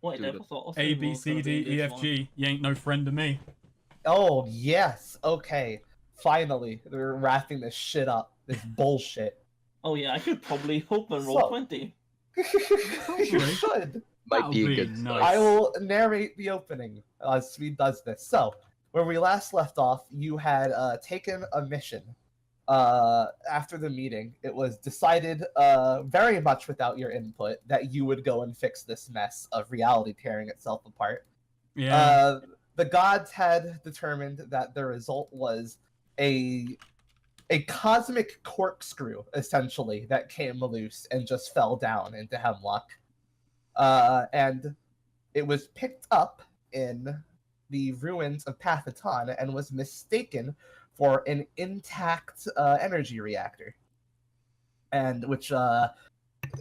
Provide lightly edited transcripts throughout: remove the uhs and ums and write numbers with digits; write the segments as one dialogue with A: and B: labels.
A: Wait,
B: Dude,
A: that was also
C: A, B, C, D, E, F, G. You ain't no friend to me.
D: Oh, yes. Okay. Finally, we're wrapping this shit up. This bullshit.
A: Oh yeah, I should probably open roll
D: So-
A: 20.
D: You should.
B: might
C: That'll
B: be a
C: be
B: good
C: nice.
D: I will narrate the opening as Swede does this. So, where we last left off, you had taken a mission. After the meeting, it was decided, very much without your input, that you would go and fix this mess of reality tearing itself apart.
C: Yeah.
D: The gods had determined that the result was a cosmic corkscrew, essentially, that came loose and just fell down into Hemlock. And it was picked up in the ruins of Pathaton and was mistaken for an intact energy reactor, and which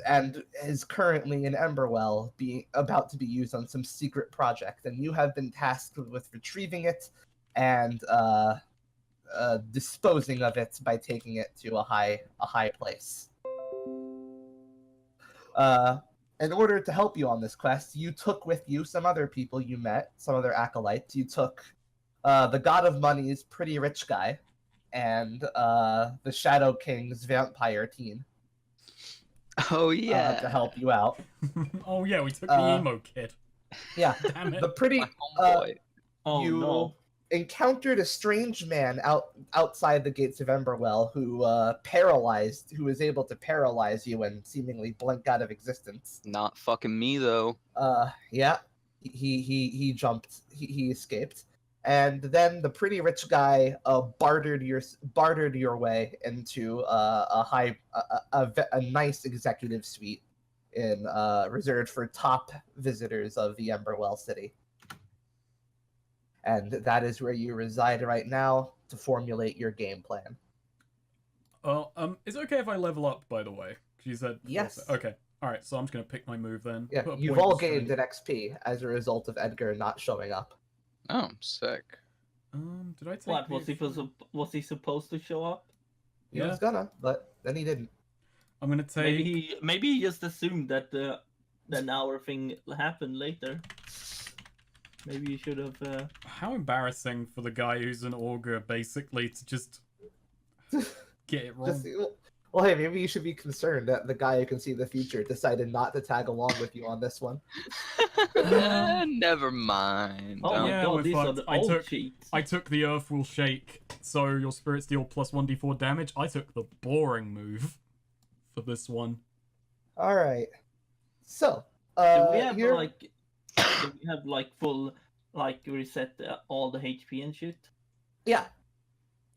D: and is currently in Emberwell, being about to be used on some secret project. And you have been tasked with retrieving it and disposing of it by taking it to a high place. In order to help you on this quest, you took with you some other people you met, some other acolytes. You took the God of Money's pretty rich guy, and the Shadow King's vampire team
B: Oh yeah.
D: to help you out.
C: Oh yeah, we took the emo kid.
D: Yeah,
C: Damn it.
D: the pretty
B: My homeboy.
A: Oh
D: you
A: no.
D: encountered a strange man outside the gates of Emberwell who was able to paralyze you and seemingly blink out of existence.
B: Not fucking me though.
D: Yeah, he jumped, he escaped, and then the pretty rich guy bartered your way into a nice executive suite in reserved for top visitors of the Emberwell city. And that is where you reside right now to formulate your game plan.
C: Is it okay if I level up, by the way? 'Cause you said...
D: Yes.
C: Okay. Alright, so I'm just gonna pick my move then.
D: Yeah,
C: Put a
D: you've
C: point
D: all
C: of
D: gained
C: strength.
D: an XP as a result of Edgar not showing up.
B: Oh, sick.
C: Did I take
A: What,
C: the-
A: was he supposed to show up?
D: He
C: Yeah.
D: was gonna, but then he didn't.
C: I'm gonna take...
A: Maybe he just assumed that the hour thing happened later. Maybe you should have.
C: How embarrassing for the guy who's an augur, basically, to just get it wrong.
D: Well, hey, maybe you should be concerned that the guy who can see the future decided not to tag along with you on this one.
B: Never mind.
A: Oh my
C: Yeah,
A: god,
C: we're
A: these are
C: fucked.
A: the
C: I
A: old
C: took-
A: cheats.
C: I took the earth will shake, so your spirits deal plus 1d4 damage. I took the boring move for this one.
D: All right. So,
A: Do we have
D: here,
A: full reset all the HP and shit?
D: yeah.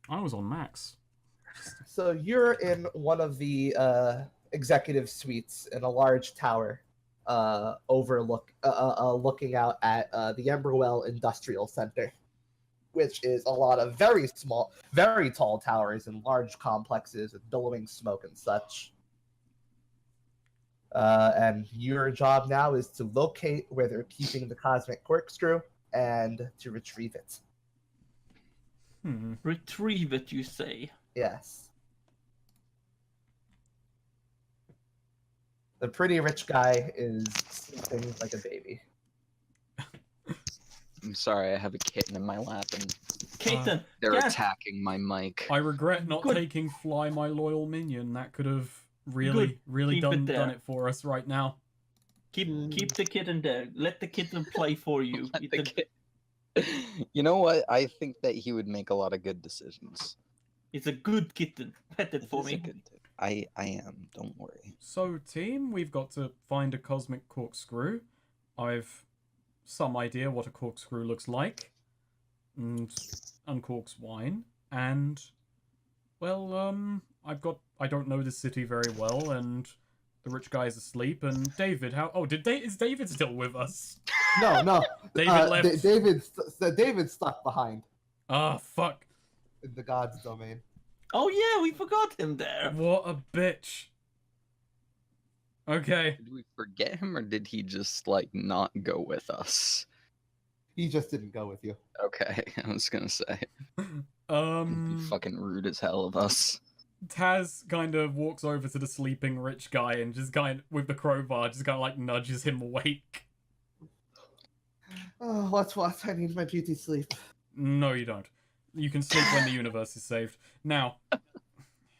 C: I was on max.
D: So you're in one of the executive suites in a large tower, looking out at the Emberwell Industrial Center, which is a lot of very small, very tall towers and large complexes with billowing smoke and such. And your job now is to locate where they're keeping the cosmic corkscrew and to retrieve it.
A: Retrieve it, you say?
D: Yes. The pretty rich guy is sleeping like a baby.
B: I'm sorry, I have a kitten in my lap and
A: Kitten!
B: they're
A: yes!
B: attacking my mic.
C: I regret not
A: Good.
C: taking Fly, my loyal minion. That could have really
A: Keep it there.
C: done it for us right now.
A: Keep the kitten there. Let the kitten play for you.
B: Let the kid- You know what? I think that he would make a lot of good decisions.
A: It's a good kitten. Pet it for
B: He's a
A: me.
B: good dude. I am. Don't worry.
C: So, team, we've got to find a cosmic corkscrew. I've some idea what a corkscrew looks like. And uncorks wine. And, well, I don't know the city very well, and the rich guy's asleep, and David, is David still with us?
D: No.
C: David left.
D: David's stuck behind
C: Ah, fuck.
D: in the gods' domain.
A: Oh yeah, we forgot him there.
C: What a bitch. Okay.
B: Did we forget him or did he just like not go with us?
D: He just didn't go with you.
B: Okay, I was gonna say. It'd be fucking rude as hell of us.
C: Taz kind of walks over to the sleeping rich guy and just with the crowbar, just kind of like nudges him awake.
D: Oh, what's what? I need my beauty sleep.
C: No, you don't. You can sleep when the universe is saved. Now,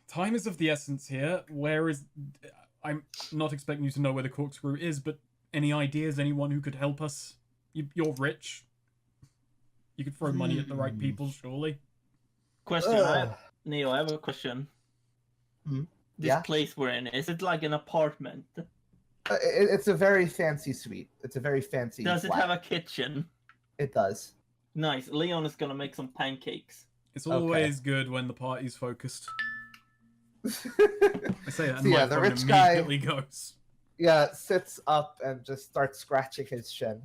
C: time is of the essence here. Where is... I'm not expecting you to know where the corkscrew is, but any ideas? Anyone who could help us? You're rich. You could throw money at the right people, surely.
A: Question,
D: Ugh.
A: Neo, I have a question.
D: Hmm?
A: This
D: Yeah?
A: place we're in, is it like an apartment?
D: It's a very fancy suite. It's a very fancy
A: Does it
D: flat.
A: have a kitchen?
D: It does.
A: Nice. Leon is gonna make some pancakes.
C: It's always good when the party's focused. I say that, and
D: So yeah,
C: my
D: the
C: phone
D: rich guy-
C: immediately goes.
D: Yeah, sits up and just starts scratching his chin.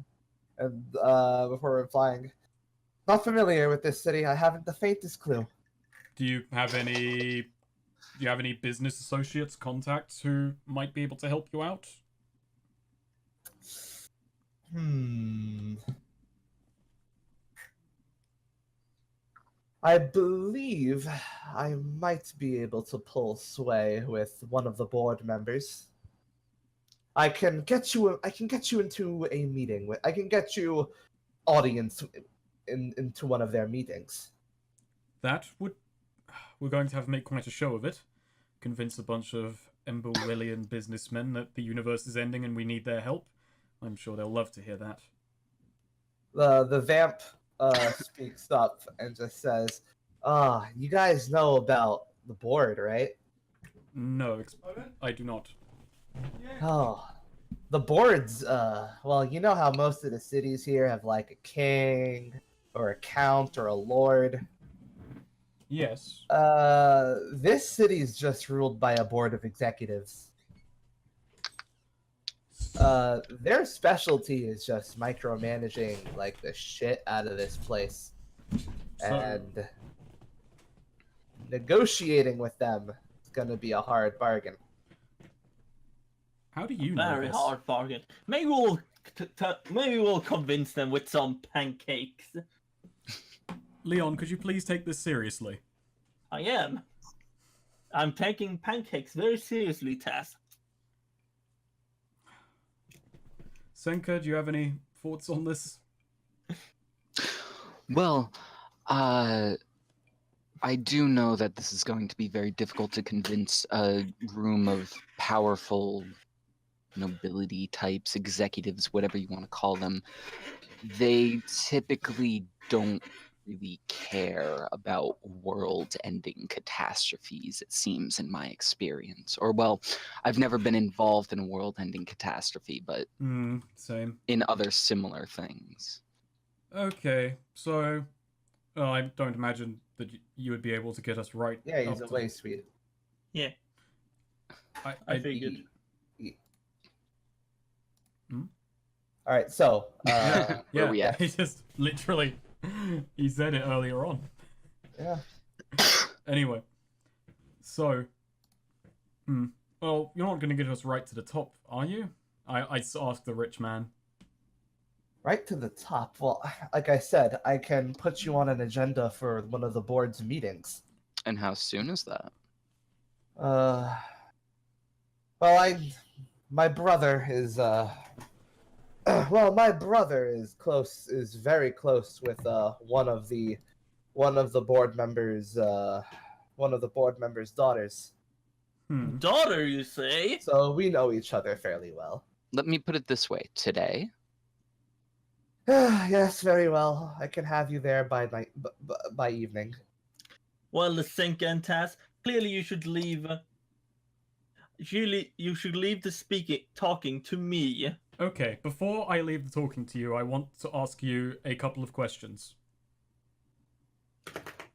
D: And before replying, not familiar with this city. I haven't the faintest clue.
C: Do you have any business associates, contacts who might be able to help you out?
D: I believe I might be able to pull sway with one of the board members. I can get you into a meeting with. I can get you audience into one of their meetings.
C: That would... We're going to have to make quite a show of it. Convince a bunch of Emberwillian businessmen that the universe is ending and we need their help. I'm sure they'll love to hear that.
D: The vamp speaks up and just says, you guys know about the board, right?
C: No, I do not.
D: Oh, the boards, well, you know how most of the cities here have like a king or a count or a lord.
C: Yes.
D: This city is just ruled by a board of executives. Their specialty is just micromanaging like the shit out of this place. And negotiating with them is gonna be a hard bargain.
C: How do you know
A: Very
C: this?
A: hard bargain. Maybe we'll convince them with some pancakes.
C: Leon, could you please take this seriously?
A: I am. I'm taking pancakes very seriously, Taz.
C: Senka, do you have any thoughts on this?
B: Well, I do know that this is going to be very difficult to convince a room of powerful nobility types, executives, whatever you want to call them. They typically don't really care about world-ending catastrophes, it seems, in my experience. Or, well, I've never been involved in a world-ending catastrophe, but
C: Same.
B: in other similar things.
C: Okay, so I don't imagine that you would be able to get us right.
D: Yeah, he's
C: up
D: away, sweet.
A: Yeah, I figured.
D: All right, so
B: Where
C: Yeah,
B: we at?
C: he just literally he said it earlier on.
D: yeah.
C: Anyway, so well, you're not going to get us right to the top, are you? I asked the rich man.
D: Right to the top. Well, like I said, I can put you on an agenda for one of the board's meetings.
B: And how soon is that?
D: Well, my brother is well, my brother is very close with one of the board members daughters.
A: Daughter, you say?
D: So we know each other fairly well.
B: Let me put it this way. Today,
D: Yes, very well. I can have you there by night, by evening.
A: Well, the Senka and Taz, clearly you should leave. You should leave the talking to me.
C: Okay, before I leave the talking to you, I want to ask you a couple of questions.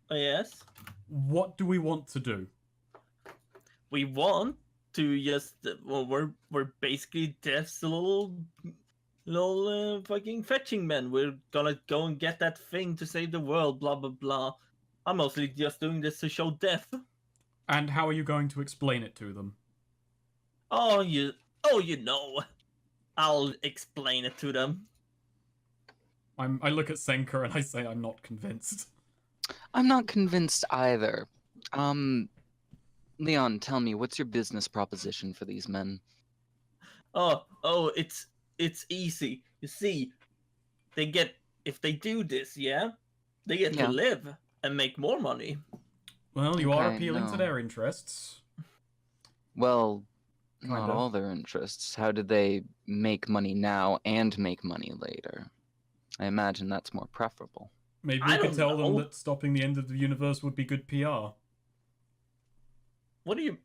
A: Yes?
C: What do we want to do?
A: We want to just. Well, we're basically Death's little fucking fetching men. We're gonna go and get that thing to save the world, blah blah blah. I'm mostly just doing this to show Death.
C: And how are you going to explain it to them?
A: Oh, you know. I'll explain it to them.
C: I look at Senka and I say I'm not convinced.
B: I'm not convinced either. Leon, tell me, what's your business proposition for these men?
A: Oh, it's easy. You see, they get if they do this, yeah, they get to
B: Yeah.
A: live and make more money.
C: Well, you are
B: Okay,
C: appealing to
B: no.
C: their interests.
B: Well,
C: Kind
B: not
C: of.
B: all their interests. How do they make money now and make money later? I imagine that's more preferable.
C: Maybe
A: I
C: we could
A: don't
C: tell them
A: know.
C: that stopping the end of the universe would be good PR.
A: What do you?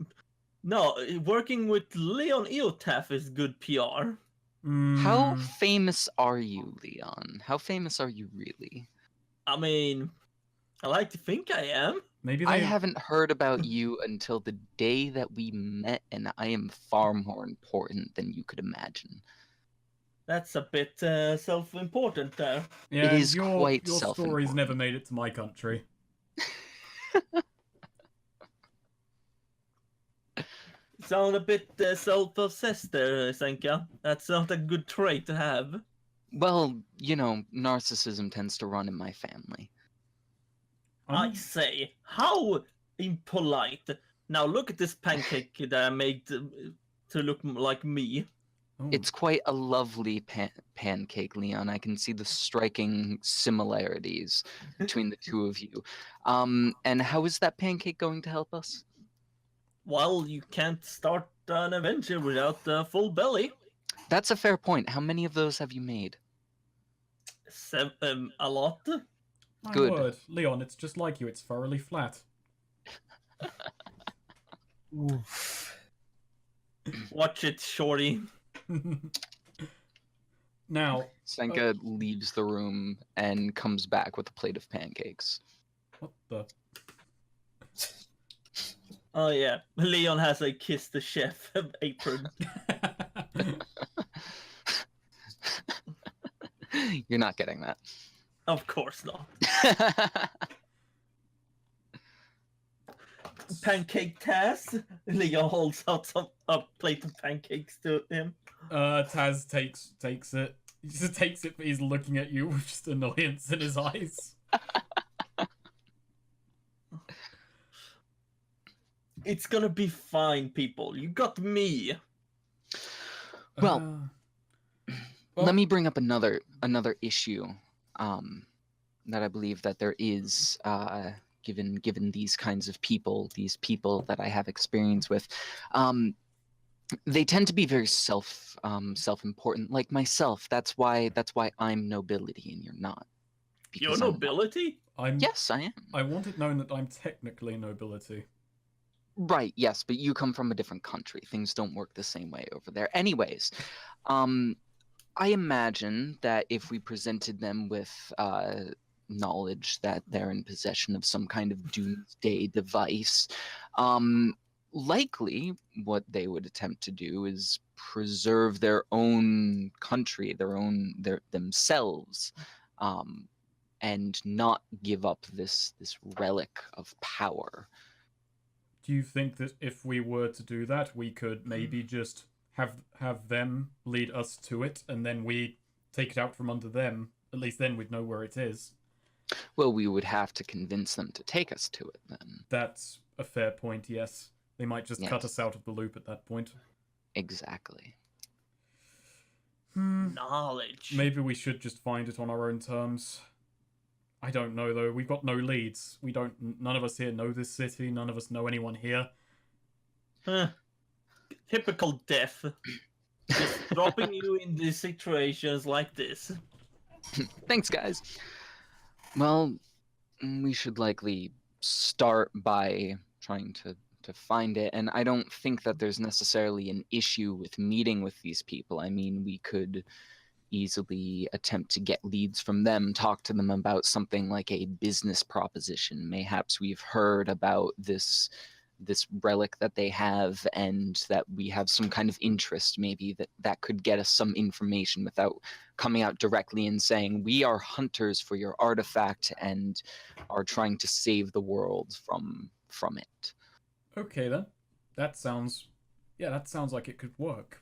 A: No, working with Leon Eotaf is good PR.
B: How
C: Hmm.
B: famous are you, Leon? How famous are you really?
A: I mean, I like to think I am.
C: Maybe
B: I
C: they.
B: haven't heard about you until the day that we met, and I am far more important than you could imagine.
A: That's a bit self-important there.
C: Yeah,
B: It
C: and
B: is
C: your
B: quite
C: stories never
B: self-important.
C: made it to my country.
A: Sound a bit self-obsessed there, Senka. That's not a good trait to have.
B: Well, you know, narcissism tends to run in my family.
A: I say, how impolite. Now look at this pancake that I made to look like me.
C: Oh.
B: It's quite a lovely pancake, Leon. I can see the striking similarities between the two of you. And how is that pancake going to help us?
A: Well, you can't start an adventure without a full belly.
B: That's a fair point. How many of those have you made?
A: A lot.
C: My
B: Good.
C: word, Leon, it's just like you. It's thoroughly flat.
D: Oof.
A: Watch it, shorty.
C: Now,
B: Senka leaves the room and comes back with a plate of pancakes.
C: what the?
A: Oh yeah, Leon has a kiss the chef apron.
B: You're not getting that.
A: Of course not. Pancake Taz. Leon holds out a plate of pancakes to him.
C: Taz takes it. He just takes it, but he's looking at you with just annoyance in his eyes.
A: It's gonna be fine, people. You got me.
B: Well, let me bring up another issue that I believe that there is given these kinds of people, these people that I have experience with. They tend to be very self-important, like myself. That's why I'm nobility and you're not.
A: Your
B: Because I'm-
A: nobility?
B: Yes, I am.
C: I want it known that I'm technically nobility.
B: Right, yes, but you come from a different country. Things don't work the same way over there. Anyways, I imagine that if we presented them with knowledge that they're in possession of some kind of doomsday device, likely what they would attempt to do is preserve their own country, themselves, and not give up this relic of power.
C: Do you think that if we were to do that, we could maybe just have them lead us to it, and then we take it out from under them? At least then we'd know where it is.
B: Well, we would have to convince them to take us to it then.
C: That's a fair point, yes. They might just cut us
B: Yes.
C: out of the loop at that point.
B: Exactly.
A: Knowledge.
C: Maybe we should just find it on our own terms. I don't know though. We've got no leads. None of us here know this city. None of us know anyone here.
A: Typical death. Just dropping you in these situations like this.
B: Thanks, guys. Well, we should likely start by trying to find it, and I don't think that there's necessarily an issue with meeting with these people. I mean, we could easily attempt to get leads from them, talk to them about something like a business proposition. Mayhaps we've heard about this relic that they have, and that we have some kind of interest. Maybe that could get us some information without coming out directly and saying we are hunters for your artifact and are trying to save the world from it.
C: Okay then. That sounds like it could work.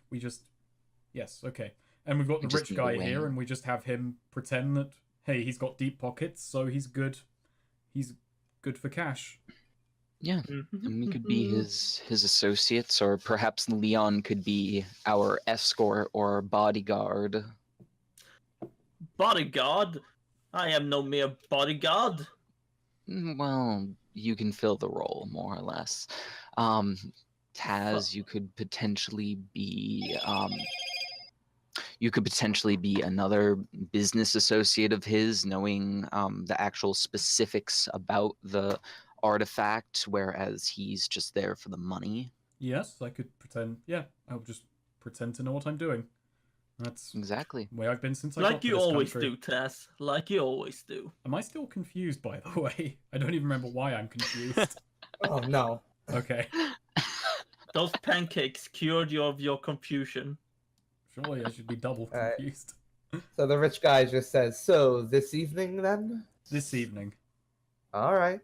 C: Yes, okay. And we've got
B: We
C: the
B: just
C: rich
B: need a
C: guy
B: way.
C: here, and we just have him pretend that, hey, he's got deep pockets, so he's good. He's good for cash.
B: Yeah, and we could be his associates, or perhaps Leon could be our escort or bodyguard.
A: bodyguard. I am no mere bodyguard.
B: Well, you can fill the role more or less. Taz, you could potentially be another business associate of his, knowing the actual specifics about the artifact, whereas he's just there for the money.
C: Yes, I could pretend. Yeah, I'll just pretend to know what I'm doing. That's
B: Exactly.
C: the way I've been since I got
A: Like
C: to
A: you
C: this
A: always
C: country.
A: do, Tess. Like you always do.
C: Am I still confused, by the way? I don't even remember why I'm confused.
D: Oh no.
C: Okay.
A: Those pancakes cured you of your confusion.
C: Surely I should be double
D: Alright.
C: confused.
D: So the rich guy just says, "So this evening, then."
C: This evening,
D: All right.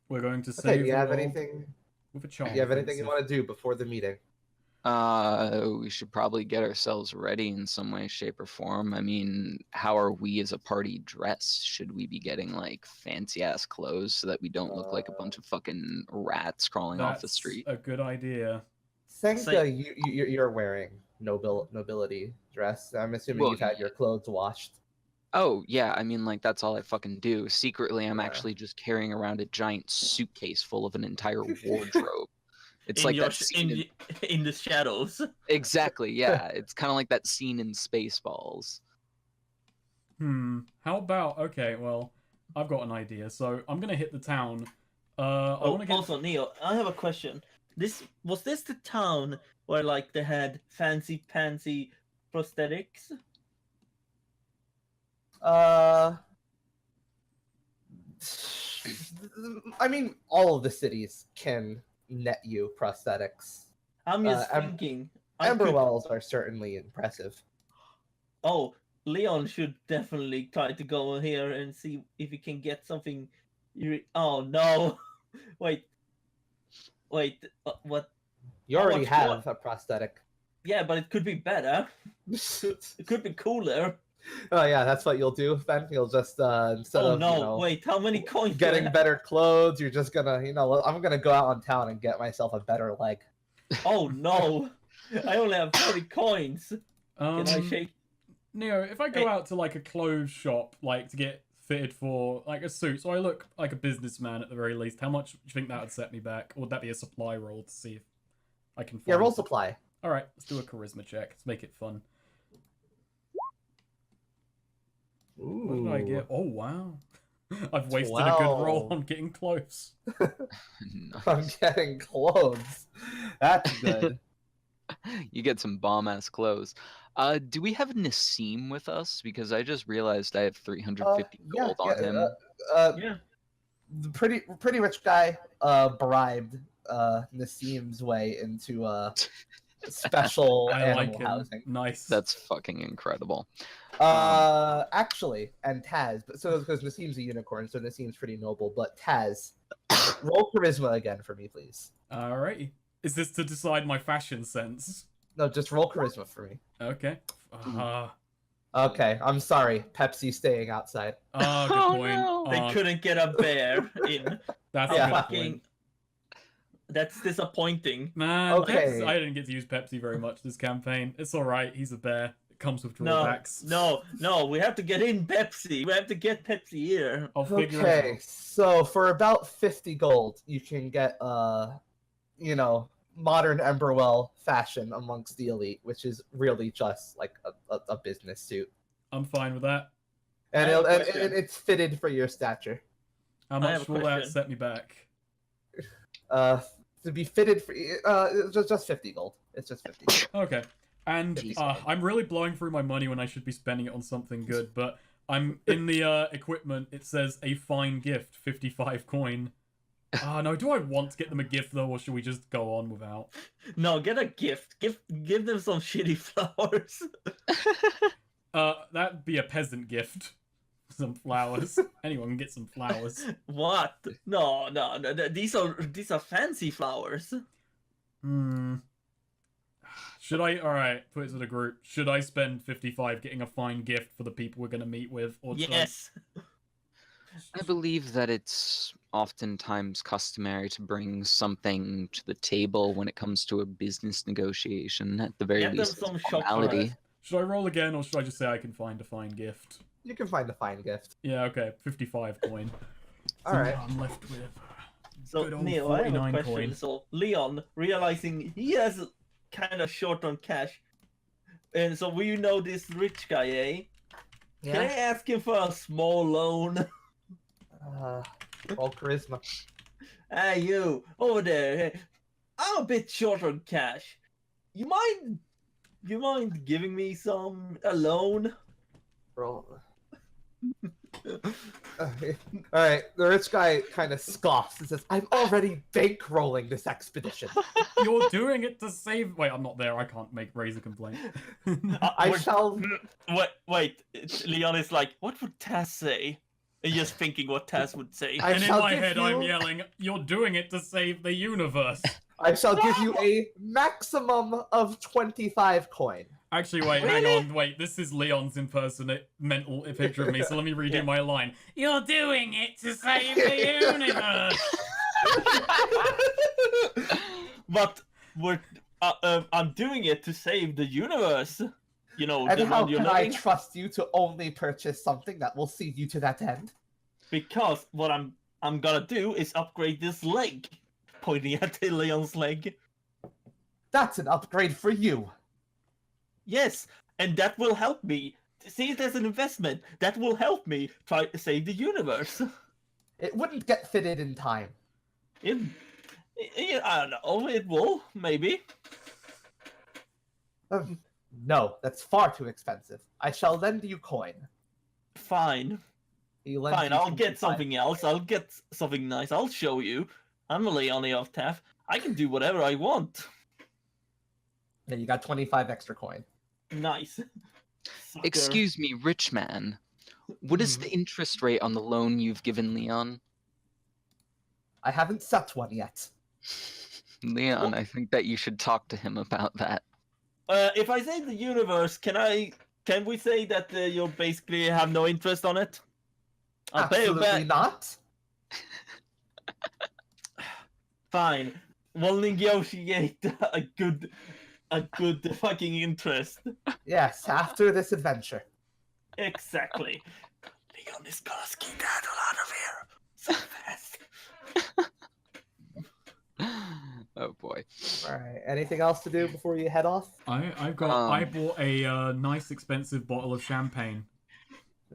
C: we're going to
D: Okay.
C: save
D: Do you
C: the
D: have
C: world
D: anything?
C: with a
D: Do
C: charm.
D: you have anything you
C: offensive.
D: want to do before the meeting?
B: We should probably get ourselves ready in some way, shape, or form. I mean, how are we as a party dressed? Should we be getting like fancy ass clothes so that we don't look like a bunch of fucking rats crawling off the
C: That's
B: street?
C: a good idea.
D: Senka,
A: Say-
D: you're wearing nobility dress. I'm assuming
B: Well,
D: you've had your clothes washed.
B: Oh, yeah, I mean, like, that's all I fucking do. Secretly, I'm
D: Yeah.
B: actually just carrying around a giant suitcase full of an entire wardrobe. It's
A: in
B: like
A: your
B: that scene in...
A: in the shadows.
B: Exactly, yeah. It's kind of like that scene in Spaceballs.
C: How about... Okay, well, I've got an idea. So I'm going to hit the town. I
A: Oh,
C: want to get...
A: also, Neo, I have a question. Was this the town where like they had fancy prosthetics?
D: I mean, all of the cities can net you prosthetics.
A: I'm just
D: Em-
A: thinking. I could-
D: Emberwells are certainly impressive.
A: Oh, Leon should definitely try to go here and see if he can get something. Oh no! Wait. What?
D: You
A: How
D: already
A: much
D: have a prosthetic.
A: Yeah, but it could be better. It could be cooler.
D: Oh yeah, that's what you'll do then. You'll just instead
A: Oh
D: of
A: no! Wait, how many coins? do I
D: getting
A: have?
D: better clothes, you're just gonna I'm gonna go out on town and get myself a better leg.
A: Oh no! I only have 40 coins. Can I shake?
C: Neo, if I go
A: Hey.
C: out to like a clothes shop, like to get fitted for like a suit, so I look like a businessman at the very least, how much do you think that would set me back? Or would that be a supply roll to see if I can find
D: Yeah, roll supply.
C: Alright, let's do a charisma check. Let's make it fun. What did I get? Oh wow. I've wasted a good roll
D: 12.
C: on getting close.
D: I'm getting clothes. That's good.
B: You get some bomb-ass clothes. Do we have Nassim with us? Because I just realized I have 350 gold on him.
A: Yeah.
D: The pretty rich guy bribed Nassim's way into special
C: I
D: animal
C: like him.
D: housing.
C: Nice.
B: That's fucking incredible.
D: Actually, and Taz, but so because Nassim's a unicorn, so Nassim's pretty noble. But Taz, roll charisma again for me, please.
C: Alrighty. Is this to decide my fashion sense?
D: No, just roll charisma for me.
C: Okay.
D: Okay, I'm sorry. Pepsi's staying outside.
C: Good
B: Oh,
C: point.
B: no.
A: They couldn't get a bear in.
C: That's
D: Yeah.
C: a good
A: Fucking.
C: point.
A: That's disappointing.
C: Man,
D: Okay.
C: I didn't get to use Pepsi very much this campaign. It's alright, he's a bear. It comes with
A: No,
C: drawbacks.
A: no. We have to get in Pepsi. We have to get Pepsi here.
C: I'll figure
D: Okay,
C: it out.
D: so for about 50 gold, you can get modern Emberwell fashion amongst the elite, which is really just like a business suit,
C: I'm fine with that.
D: and,
A: I have a
D: and
A: question.
D: it's fitted for your stature.
C: How
A: I have
C: much
A: a
C: will that
A: question.
C: set me back?
D: To be fitted for just 50 gold. It's just 50.
C: Okay. And
B: Jeez.
C: I'm really blowing through my money when I should be spending it on something good, but I'm in the equipment. It says a fine gift, 55 coin. No, do I want to get them a gift though, or should we just go on without?
A: No, get a gift. Give them some shitty flowers.
C: That'd be a peasant gift. Some flowers. Anyone can get some flowers.
A: What? No. These are fancy flowers.
C: Should I? Alright, put it to the group. Should I spend 55 getting a fine gift for the people we're going to meet with? Or should
A: Yes.
B: I believe that it's oftentimes customary to bring something to the table when it comes to a business negotiation. At the very
A: Get them
B: least,
A: some
B: it's a formality.
C: Should I roll again, or should I just say I can find a fine gift?
D: You can find a fine gift.
C: Yeah, okay. 55 coin.
D: All right.
C: I'm left with
A: So
C: good old
A: Neo, I have a
C: 49
A: question.
C: coin.
A: So Leon, realizing he has kind of short on cash, and so we know this rich guy, eh? Can I ask him for a small loan?
D: Roll charisma.
A: Hey, you over there. Hey, I'm a bit short on cash. You mind giving me a loan?
D: Roll. All right. The rich guy kind of scoffs and says, "I'm already bankrolling this expedition.
C: You're doing it to save. Wait, I'm not there. I can't raise a complaint.
D: I
A: We're-
D: shall."
A: Wait. Leon is like, what would Taz say? And just thinking what Taz would say.
D: I
C: And in
D: shall
C: my
D: give
C: head,
D: you-
C: I'm yelling, "You're doing it to save the universe."
D: I shall give you a maximum of 25 coin.
C: Actually, wait, hang
A: Really?
C: on. Wait, this is Leon's mental picture of me, so let me redo my line. You're doing it to save the universe!
A: But I'm doing it to save the universe. You know,
D: And
A: the
D: how
A: one you're
D: can I
A: living.
D: trust you to only purchase something that will see you to that end?
A: Because what I'm gonna do is upgrade this leg. Pointing at Leon's leg.
D: That's an upgrade for you.
A: Yes, and that will help me. See it as an investment. That will help me try to save the universe.
D: It wouldn't get fitted in time.
A: I don't know. It will, maybe.
D: No, that's far too expensive. I shall lend you coin.
A: Fine.
D: He lends
A: Fine,
D: you
A: I'll get
D: 25.
A: something else. I'll get something nice. I'll show you. I'm a Leonie of Taff. I can do whatever I want.
D: Yeah, you got 25 extra coin.
A: Nice. Sucker.
B: Excuse me, rich man. What is the interest rate on the loan you've given Leon?
D: I haven't set one yet.
B: Leon, I think that you should talk to him about that.
A: If I say the universe, can we say that you basically have no interest on it? I'll pay you
D: Absolutely
A: back.
D: not.
A: Fine. We'll negotiate a good fucking interest.
D: Yes, after this adventure.
A: Exactly. Leon is gonna skedaddle out of here so fast.
B: Oh boy.
D: Alright, anything else to do before you head off?
C: I bought a nice expensive bottle of champagne.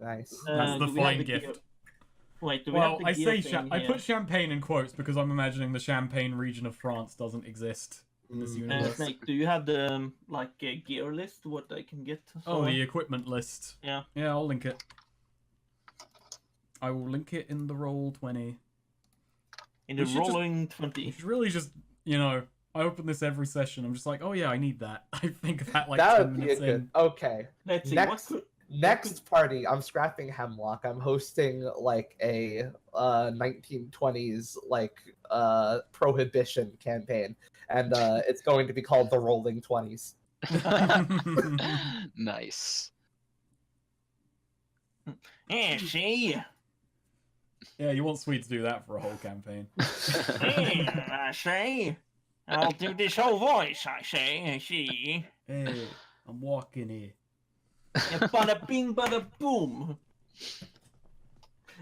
D: Nice.
C: That's the
A: do we have
C: fine
A: the
C: gift.
A: gear- Wait, do we have
C: Well,
A: the
C: I
A: gear
C: say
A: thing
C: I
A: here?
C: put champagne in quotes because I'm imagining the Champagne region of France doesn't exist in this universe.
A: Snake, do you have the gear list? What I can get?
C: Oh,
A: for-
C: the equipment list.
A: Yeah.
C: Yeah, I'll link it. I will link it in the roll 20.
A: in the
C: we should just-
A: rolling
C: You
A: 20.
C: should really just, I open this every session. I'm just like, oh yeah, I need that. I think of that like
D: That
C: 10
D: would be a
C: minutes
D: good.
C: in.
D: Okay.
A: Let's see.
D: Next-
A: What could...
D: Next party, I'm scrapping Hemlock. I'm hosting like a 1920s prohibition campaign, and it's going to be called the Rolling 20s.
B: Nice.
A: Yeah, see?
C: Yeah, you want Sweet to do that for a whole campaign.
A: Yeah, I say. I'll do this whole voice, I see.
C: Hey, I'm walking here.
A: And bada bing, bada boom.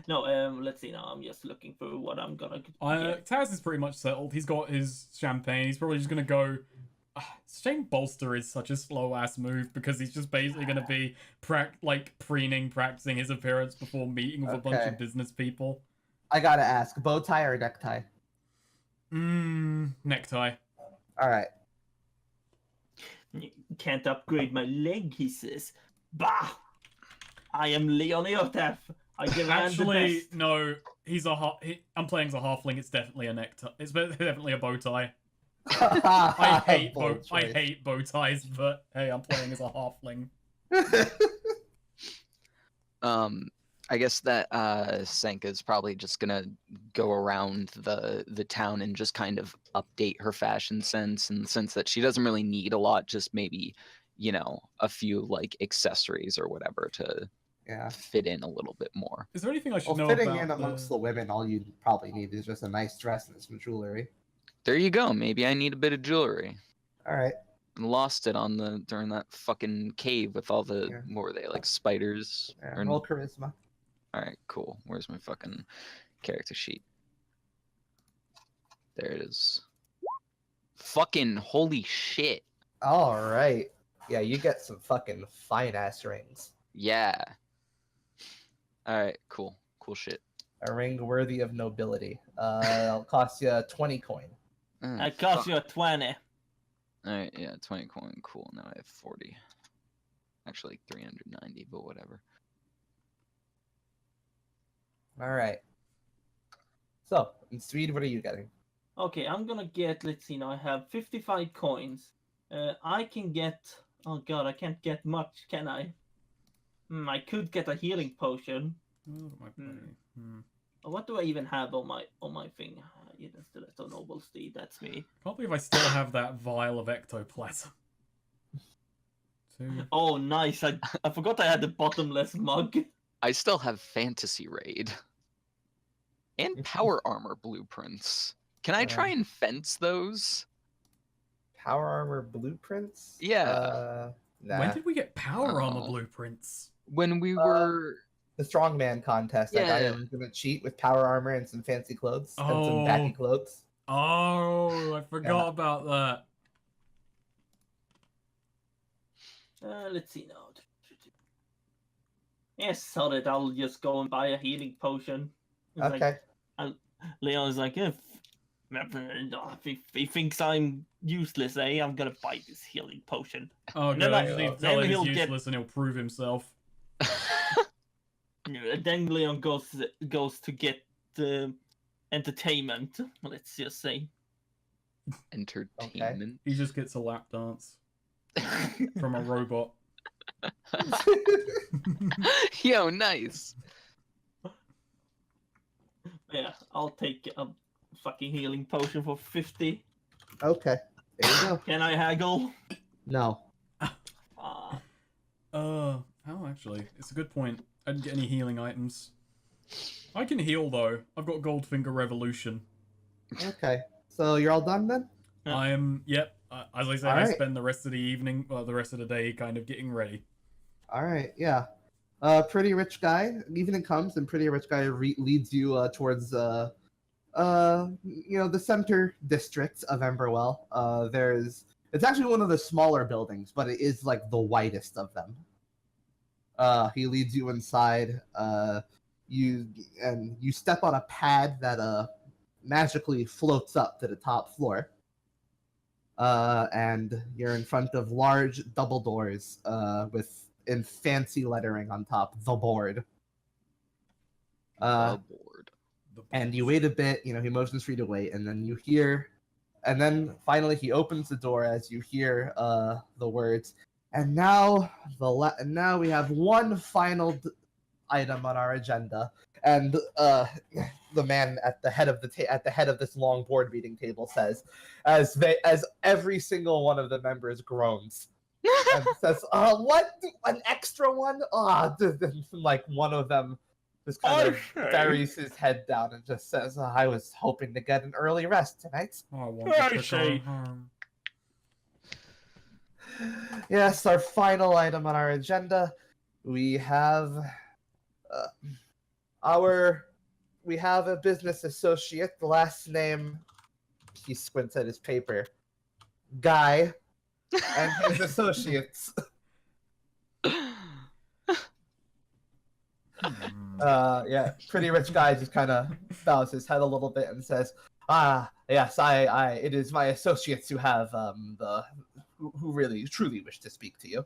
A: No, let's see now. I'm just looking for what I'm gonna get.
C: Taz is pretty much settled. He's got his champagne. He's probably just gonna go. It's a shame bolster is such a slow ass move because he's just basically gonna be practicing his appearance before meeting with a bunch
D: Okay.
C: of business people.
D: I gotta ask, bow tie or necktie?
C: Necktie.
D: All right.
A: Can't upgrade my leg, he says. Bah! I am Leoniotef. I demand
C: Actually,
A: the best.
C: no. I'm playing as a halfling. It's definitely a necktie. It's definitely a bow tie. I hate bow ties, but hey, I'm playing as a halfling.
B: I guess that Senka's probably just gonna go around the town and just kind of update her fashion sense in the sense that she doesn't really need a lot, just maybe, a few like accessories or whatever to
D: Yeah.
B: fit in a little bit more.
C: Is there anything I should
D: Well,
C: know
D: fitting
C: about
D: in amongst the women, all you probably need is just a nice dress and some jewelry.
B: There you go. Maybe I need a bit of jewelry.
D: All right.
B: lost it during that fucking cave with all the
D: Yeah.
B: what were they, like spiders?
D: Yeah,
B: Or-
D: roll charisma.
B: All right, cool. Where's my fucking character sheet? There it is. Fucking holy shit.
D: All right. Yeah, you get some fucking fine ass rings.
B: Yeah. All right, cool. Cool shit.
D: A ring worthy of nobility. It'll cost you 20 coin.
A: It cost you a 20.
B: All right, yeah, 20 coin. Cool. Now I have 40. Actually, 390, but whatever.
D: All right. So, in Swede, what are you getting?
A: Okay, I'm gonna get, let's see now, I have 55 coins. I can get, oh god, I can't get much, can I? I could get a healing potion.
C: Oh, my buddy.
A: What do I even have on my thing? Hidden Stiletto Noble Steed, that's me.
C: Can't believe I still have that vial of ectoplasm. 2.
A: Oh, nice, I forgot I had the bottomless mug.
B: I still have Fantasy Raid. And Power Armor blueprints. Can I try and fence those?
D: Power armor blueprints?
B: Yeah.
D: Nah.
C: When did we get power armor
B: Oh.
C: blueprints?
B: When we were...
D: The strongman contest. That guy
B: Yeah.
D: was gonna cheat with power armor and some fancy clothes and some
C: Oh.
D: baggy clothes.
C: Oh, I forgot about that.
A: Let's see now. Yes, solid. I'll just go and buy a healing potion. It's like-
D: Okay.
A: Leon's like, if he thinks I'm useless, I'm gonna buy this healing potion.
C: Oh,
A: And
C: good.
A: then
C: I
A: I-
C: just need to
A: then
C: tell him
A: he'll
C: he's
A: get-
C: useless and he'll prove himself.
A: And then Leon goes to get entertainment. Let's just say.
B: Entertainment.
C: He just gets a lap dance from a robot.
B: Yo, nice.
A: Yeah, I'll take a fucking healing potion for 50.
D: Okay. There you go.
A: Can I haggle?
D: No.
C: Oh, actually, it's a good point. I didn't get any healing items. I can heal though. I've got Goldfinger Revolution.
D: Okay. So you're all done then?
A: Yeah.
C: I am. Yep. As I said, I
D: Alright.
C: spend the rest of the evening, well, the rest of the day, kind of getting ready.
D: All right. Yeah. Pretty rich guy. Evening comes and pretty rich guy leads you towards the center district of Emberwell. It's actually one of the smaller buildings, but it is like the widest of them. He leads you inside. You step on a pad that magically floats up to the top floor. And you're in front of large double doors in fancy lettering on top, the board.
B: The board.
D: And you wait a bit, he motions for you to wait, and then finally he opens the door as you hear the words, and now we have one final item on our agenda, and the man at the head of this long board meeting table says, as every single one of the members groans. And says, what? An extra one? Like one of them just kind of
A: Okay.
D: buries his head down and just says, I was hoping to get an early rest tonight.
C: I want
A: I
C: to
A: see.
C: go home.
D: Yes, our final item on our agenda. We have a business associate, the last name, he squints at his paper, Guy, and his associates. Yeah, pretty rich guy just kind of bows his head a little bit and says, yes, it is my associates who have who really truly wish to speak to you.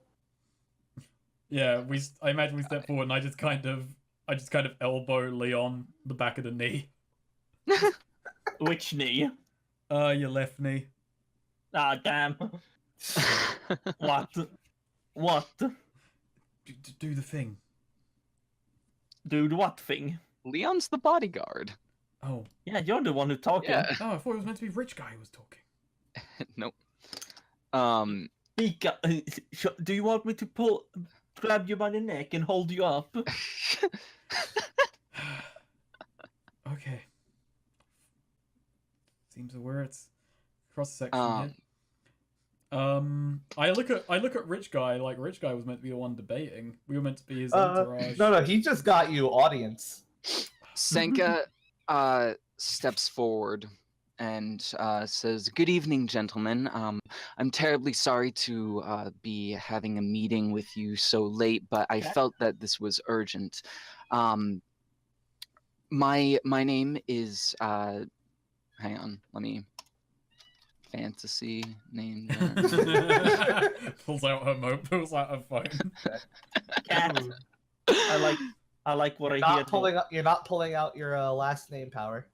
C: Yeah, I imagine we step forward and I just kind of elbow Leon the back of the knee.
A: Which knee?
C: Your left knee.
A: Ah, damn. What?
C: Do the thing.
A: Dude, what thing?
B: Leon's the bodyguard.
C: Oh.
A: Yeah, you're the one who's talking.
B: Yeah.
C: Oh, I thought it was meant to be rich guy who was talking.
B: Nope.
A: Do you want me to grab you by the neck and hold you up?
C: Okay. Seems where it's cross section
B: Um,
C: here. I look at Rich Guy. Like Rich Guy was meant to be the one debating. We were meant to be his
D: No,
C: entourage.
D: no, he just got you audience.
B: Senka steps forward and says, "Good evening, gentlemen. I'm terribly sorry to be having a meeting with you so late, but I felt that this was urgent. My name is hang on, let me fantasy name.
C: Pulls out her phone.
A: Cat. I like what I hear.
D: You're not pulling out your last name power.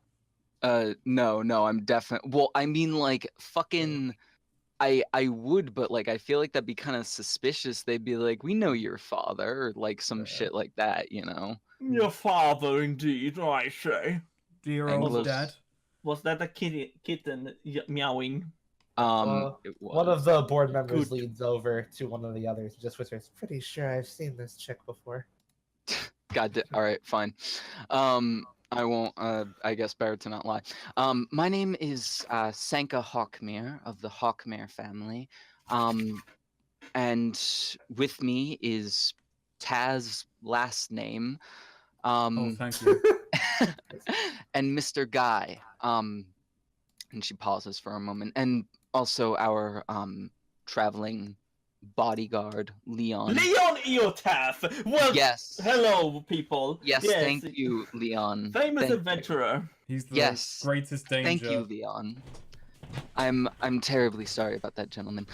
B: No, I'm definitely. Well, I mean, like, fucking. I would, but like, I feel like that'd be kind of suspicious. They'd be like, "We know your father," or like some shit like that, you know.
A: Your father, indeed, I say.
C: Dear
B: Anglos-
C: old dad.
A: Was that a kitten meowing?
B: It
D: One
B: was.
D: of the board members
A: Good.
D: leans over to one of the others and just whispers, "Pretty sure I've seen this chick before."
B: All right, fine. I won't. I guess better to not lie. My name is Sanka Hawkmere of the Hawkmere family. And with me is Taz's last name.
C: Oh, thank you.
B: And Mr. Guy. And she pauses for a moment. And also our traveling bodyguard, Leon.
A: Leon Eotaf! Well,
B: Yes.
A: hello, people.
B: Yes, thank you, Leon.
A: Famous
B: Thank you.
A: adventurer.
C: He's the
B: Yes.
C: greatest danger.
B: Thank you, Leon. I'm terribly sorry about that, gentlemen.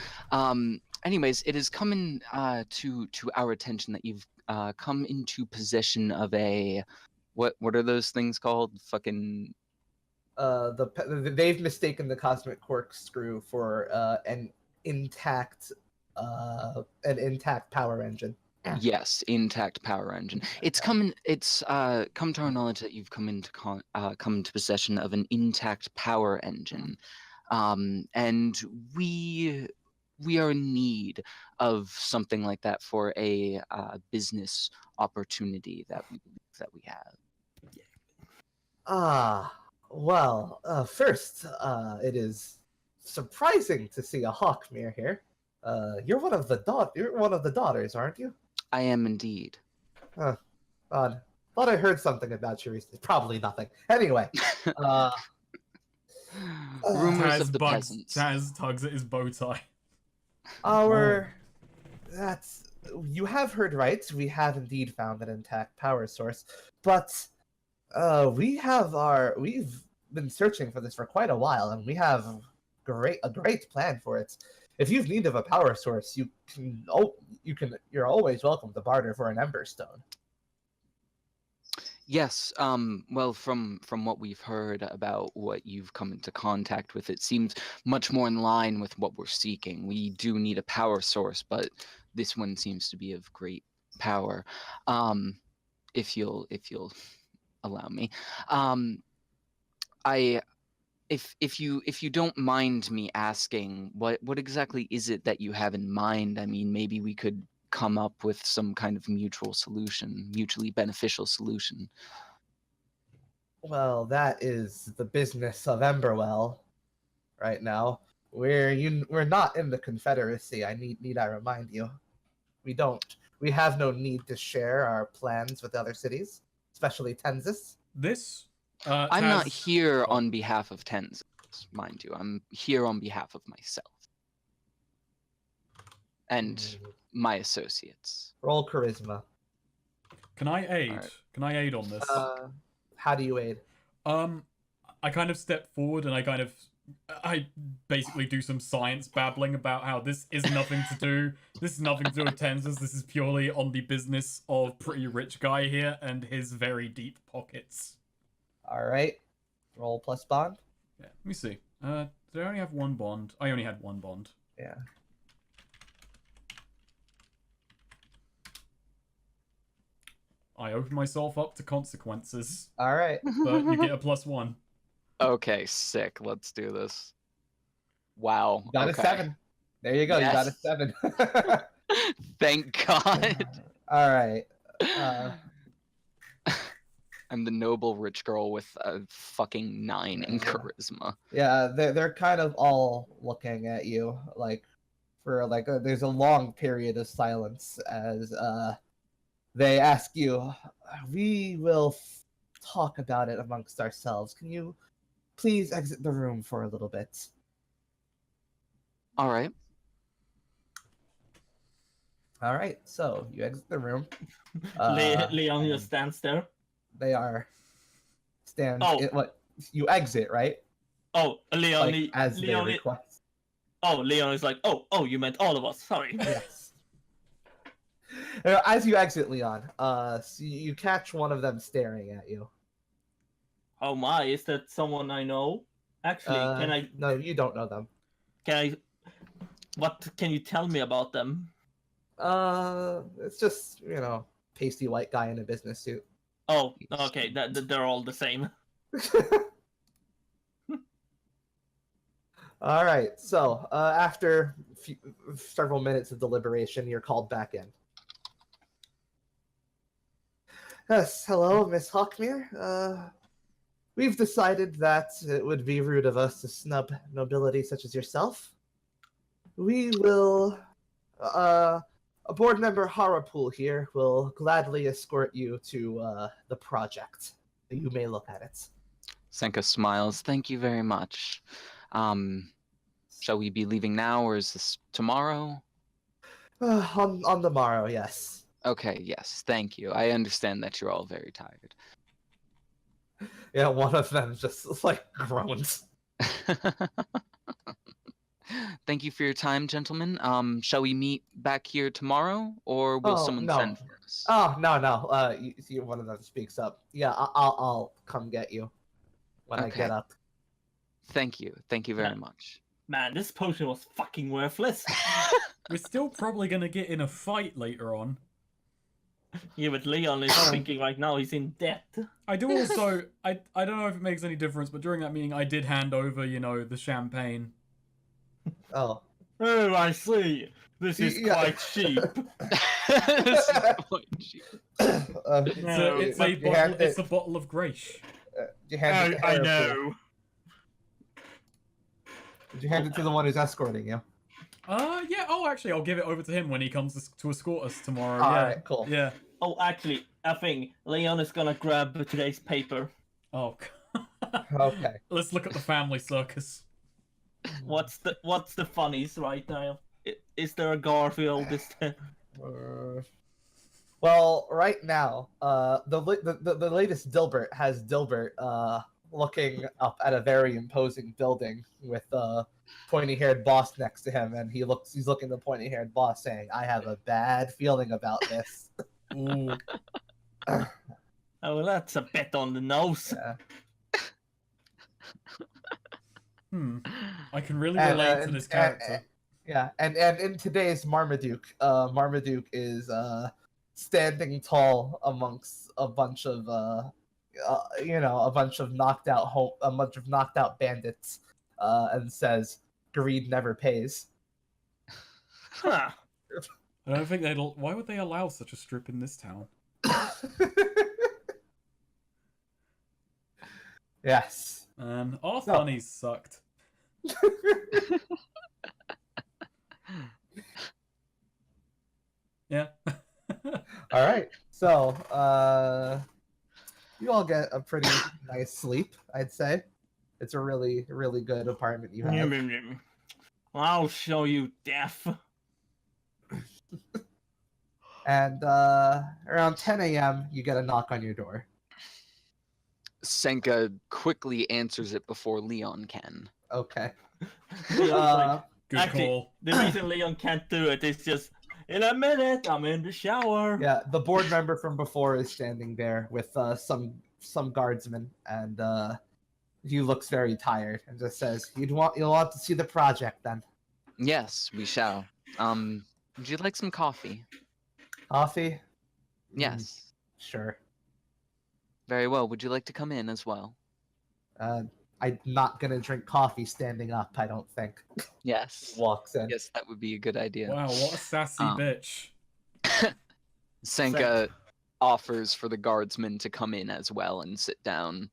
B: Anyways, it is coming to our attention that you've come into possession of a what are those things called? Fucking
D: They've mistaken the cosmic corkscrew for an intact power engine.
B: yes, intact power engine. It's come to our knowledge that you've come into possession of an intact power engine. And we are in need of something like that for a business opportunity that we have.
D: First, it is surprising to see a Hawkmere here. You're one of the daughters, aren't you?
B: I am indeed.
D: Odd. Thought I heard something about you recently. Probably nothing. Anyway,
B: Rumors of the
C: bugs,
B: peasants.
C: Taz tugs at his bow tie.
D: You have heard right. We have indeed found an intact power source, but we've been searching for this for quite a while, and we have a great plan for it. If you've need of a power source, you're always welcome to barter for an Ember Stone.
B: Yes. Well, from what we've heard about what you've come into contact with, it seems much more in line with what we're seeking. We do need a power source, but this one seems to be of great power. If you'll allow me, if you don't mind me asking, what exactly is it that you have in mind? I mean, maybe we could come up with some kind of mutually beneficial solution.
D: Well, that is the business of Emberwell right now. We're not in the Confederacy. Need I remind you? We have no need to share our plans with other cities, especially Tenzis.
C: This.
B: I'm not
C: Taz-
B: here on behalf of Tenzin, mind you. I'm here on behalf of myself and my associates.
D: Roll charisma.
C: Can I aid?
B: Alright.
C: Can I aid on this?
D: How do you aid?
C: I kind of step forward and I basically do some science babbling about how this is nothing to do. This is nothing to do with Tenzas. This is purely on the business of Pretty Rich Guy here and his very deep pockets.
D: All right. Roll plus bond.
C: Yeah, let me see. Did I only have one bond? I only had one bond.
D: Yeah.
C: I open myself up to consequences,
D: All right.
C: but you get a +1.
B: Okay, sick. Let's do this. Wow.
D: You got
B: okay.
D: a 7. There you go. You got a
B: Yes.
D: 7.
B: Thank God.
D: All right.
B: I'm the noble rich girl with a fucking 9 in
D: Yeah.
B: charisma.
D: Yeah, they're kind of all looking at you like, for there's a long period of silence as they ask you, we will talk about it amongst ourselves. Can you please exit the room for a little bit?
B: All right.
D: All right, so you exit the room.
A: Leon
D: and
A: just stands there.
D: They are
A: Oh.
D: what you exit, right?
A: Oh, Leon.
D: Like as they
A: Leon.
D: request.
A: Oh, Leon is like, oh, you meant all of us. Sorry.
D: Yes. As you exit, Leon, so you catch one of them staring at you.
A: Oh my, is that someone I know? Actually, can I?
D: No, you don't know them.
A: Can I? What can you tell me about them?
D: It's just pasty white guy in a business suit.
A: Oh, okay. They're all the same.
D: All right. So after several minutes of deliberation, you're called back in. Yes. Hello, Miss Hawkmere. We've decided that it would be rude of us to snub nobility such as yourself. We will. A board member Harapul here will gladly escort you to the project. You may look at it.
B: Senka smiles. Thank you very much. Shall we be leaving now, or is this tomorrow?
D: On the morrow, yes.
B: Okay, yes, thank you. I understand that you're all very tired.
D: Yeah, one of them just like groans.
B: Thank you for your time, gentlemen. Shall we meet back here tomorrow, or will someone
D: no.
B: send for us?
D: Oh no. You see, one of them speaks up. Yeah, I'll come get you when I
B: Okay.
D: get up.
B: Thank you very much.
A: Man, this potion was fucking worthless.
C: We're still probably gonna get in a fight later on.
A: Yeah, but Leon is thinking right now he's in debt.
C: I do also, I don't know if it makes any difference, but during that meeting I did hand over, the champagne.
D: Oh.
A: Oh, I see. This is
D: Yeah.
A: quite cheap.
B: This is quite cheap.
A: No,
C: It's a bottle of Grace.
D: You hand it to
A: I
D: Harapul.
A: know.
D: Did you hand it to the one who's escorting you?
C: Yeah. Oh, actually, I'll give it over to him when he comes to escort us tomorrow.
D: All
C: yeah.
D: right, cool.
C: Yeah.
A: Oh, actually, I think Leon is gonna grab today's paper.
C: Oh.
D: Okay.
C: Let's look at the family circus.
A: What's the funnies right now? Is there a Garfield this time?
D: Well, right now, the latest Dilbert has Dilbert looking up at a very imposing building with a pointy-haired boss next to him, and he's looking at the pointy-haired boss saying, "I have a bad feeling about this."
C: Ooh.
A: Oh, well, that's a bit on the nose.
D: Yeah.
C: I can really relate to this character.
D: And in today's Marmaduke, Marmaduke is standing tall amongst a bunch of knocked out bandits, and says, "Greed never pays."
A: Huh.
C: I don't think why would they allow such a strip in this town?
D: Yes.
C: And our funnies sucked. Yeah.
D: All right. So, you all get a pretty nice sleep, I'd say. It's a really, really good apartment you have.
A: I'll show you death.
D: And around 10 a.m., you get a knock on your door.
B: Senka quickly answers it before Leon can.
D: Okay.
A: Leon's like,
C: Good
A: actually,
C: call.
A: the reason Leon can't do it is just, in a minute, I'm in the shower.
D: Yeah, the board member from before is standing there with some guardsmen, and he looks very tired and just says, "You'll want to see the project then."
B: Yes, we shall. Would you like some coffee?
D: Coffee?
B: Yes.
D: Sure.
B: Very well. Would you like to come in as well?
D: I'm not gonna drink coffee standing up, I don't think.
B: Yes.
D: Walks in.
B: Yes, that would be a good idea.
C: Wow, what a sassy bitch.
B: Senka offers for the guardsmen to come in as well and sit down.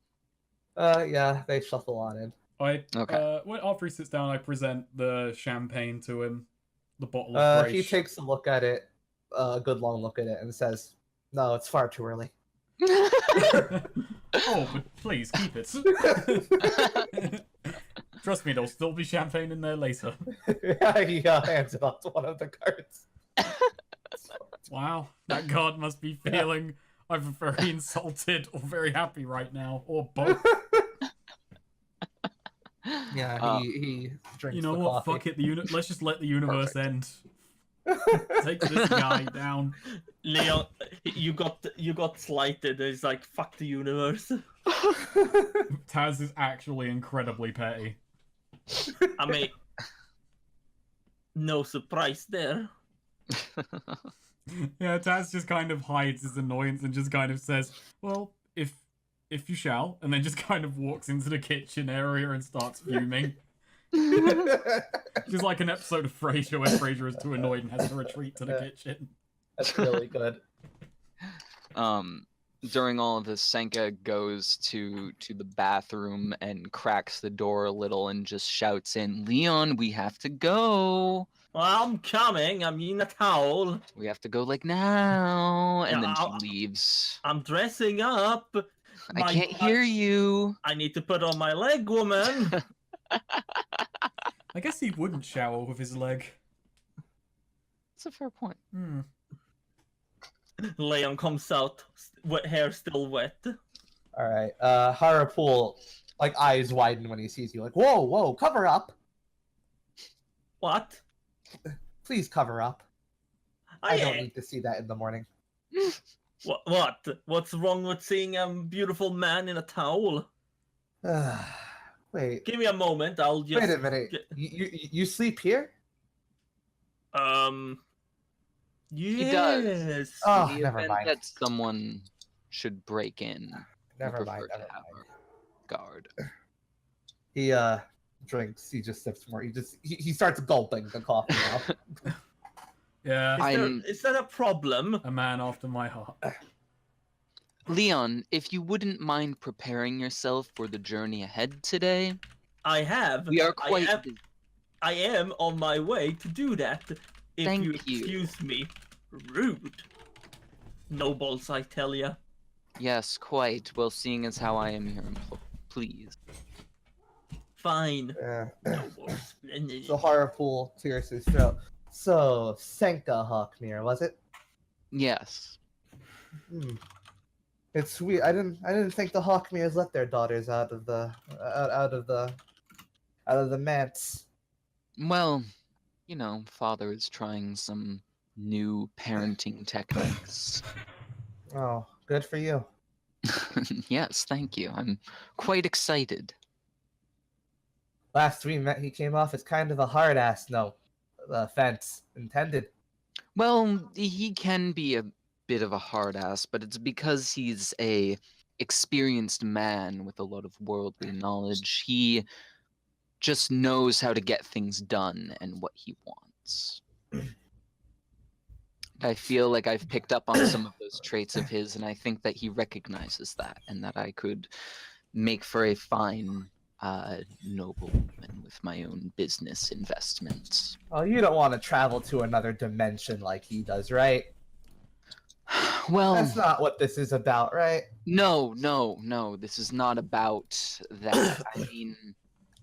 D: Yeah, they shuffle on in.
C: After he sits down, I present the champagne to him. the bottle of
D: He
C: Grace.
D: takes a look at it, a good long look at it, and says, "No, it's far too early."
C: Oh, but please keep it. Trust me, there'll still be champagne in there later.
D: He hands it off to one of the guards.
C: Wow, that guard must be feeling either very insulted or very happy right now, or both.
D: Yeah, he drinks
C: You know
D: the
C: what?
D: coffee.
C: Fuck it. Let's just let the universe
B: Perfect.
C: end. Take this guy down.
A: Leon, you got slighted. It's like fuck the universe.
C: Taz is actually incredibly petty.
A: I mean, no surprise there.
C: Yeah, Taz just kind of hides his annoyance and just kind of says, "Well, if you shall," and then just kind of walks into the kitchen area and starts fuming. Just like an episode of Frasier where Frasier is too annoyed and has to retreat to the kitchen.
D: That's really good.
B: During all of this, Senka goes to the bathroom and cracks the door a little and just shouts in, "Leon, we have to go.
A: Well, I'm coming. I'm in a towel.
B: We have to go like now." And then
A: Yeah,
B: she leaves.
A: I'm dressing up.
B: I can't hear you.
A: I need to put on my leg, woman.
C: I guess he wouldn't shower with his leg.
B: That's a fair point.
A: Leon comes out, hair still wet.
D: All right. Harapool, like eyes widen when he sees you. Like, whoa, cover up,
A: What?
D: please cover up. I don't need to see that in the morning.
A: What? What's wrong with seeing a beautiful man in a towel?
D: Wait.
A: Give me a moment. I'll just.
D: Wait a minute. You sleep here?
A: Yes.
D: Oh,
B: In the
D: never
B: event
D: mind.
B: that someone should break in, we
D: Never
B: prefer
D: mind.
B: to
D: Never
B: have
D: mind.
B: a guard.
D: He drinks. He just sips more. He starts gulping the coffee now.
C: Yeah,
A: Is that a problem?
C: a man after my heart.
B: Leon, if you wouldn't mind preparing yourself for the journey ahead today,
A: I have.
B: we are quite.
A: I am on my way to do that. If
B: Thank
A: you
B: you.
A: excuse me. Rude. Nobles, I tell ya.
B: Yes, quite. Well, seeing as how I am here, please.
A: Fine.
D: Yeah.
A: Nobles, splendid.
D: So Harapool clears his throat. So Senka Hawkmere, was it?
B: Yes.
D: It's sweet. I didn't think the Hawkmeres let their daughters out of the manse.
B: Well, you know, father is trying some new parenting techniques.
D: Oh, good for you.
B: Yes, thank you. I'm quite excited.
D: Last we met, he came off as kind of a hard ass. No, offense intended.
B: Well, he can be a bit of a hard ass, but it's because he's a experienced man with a lot of worldly knowledge. He just knows how to get things done and what he wants. I feel like I've picked up on some of those traits of his, and I think that he recognizes that, and that I could make for a fine nobleman with my own business investments.
D: Oh, you don't want to travel to another dimension like he does, right?
B: Well,
D: That's not what this is about, right?
B: no. This is not about that. I mean,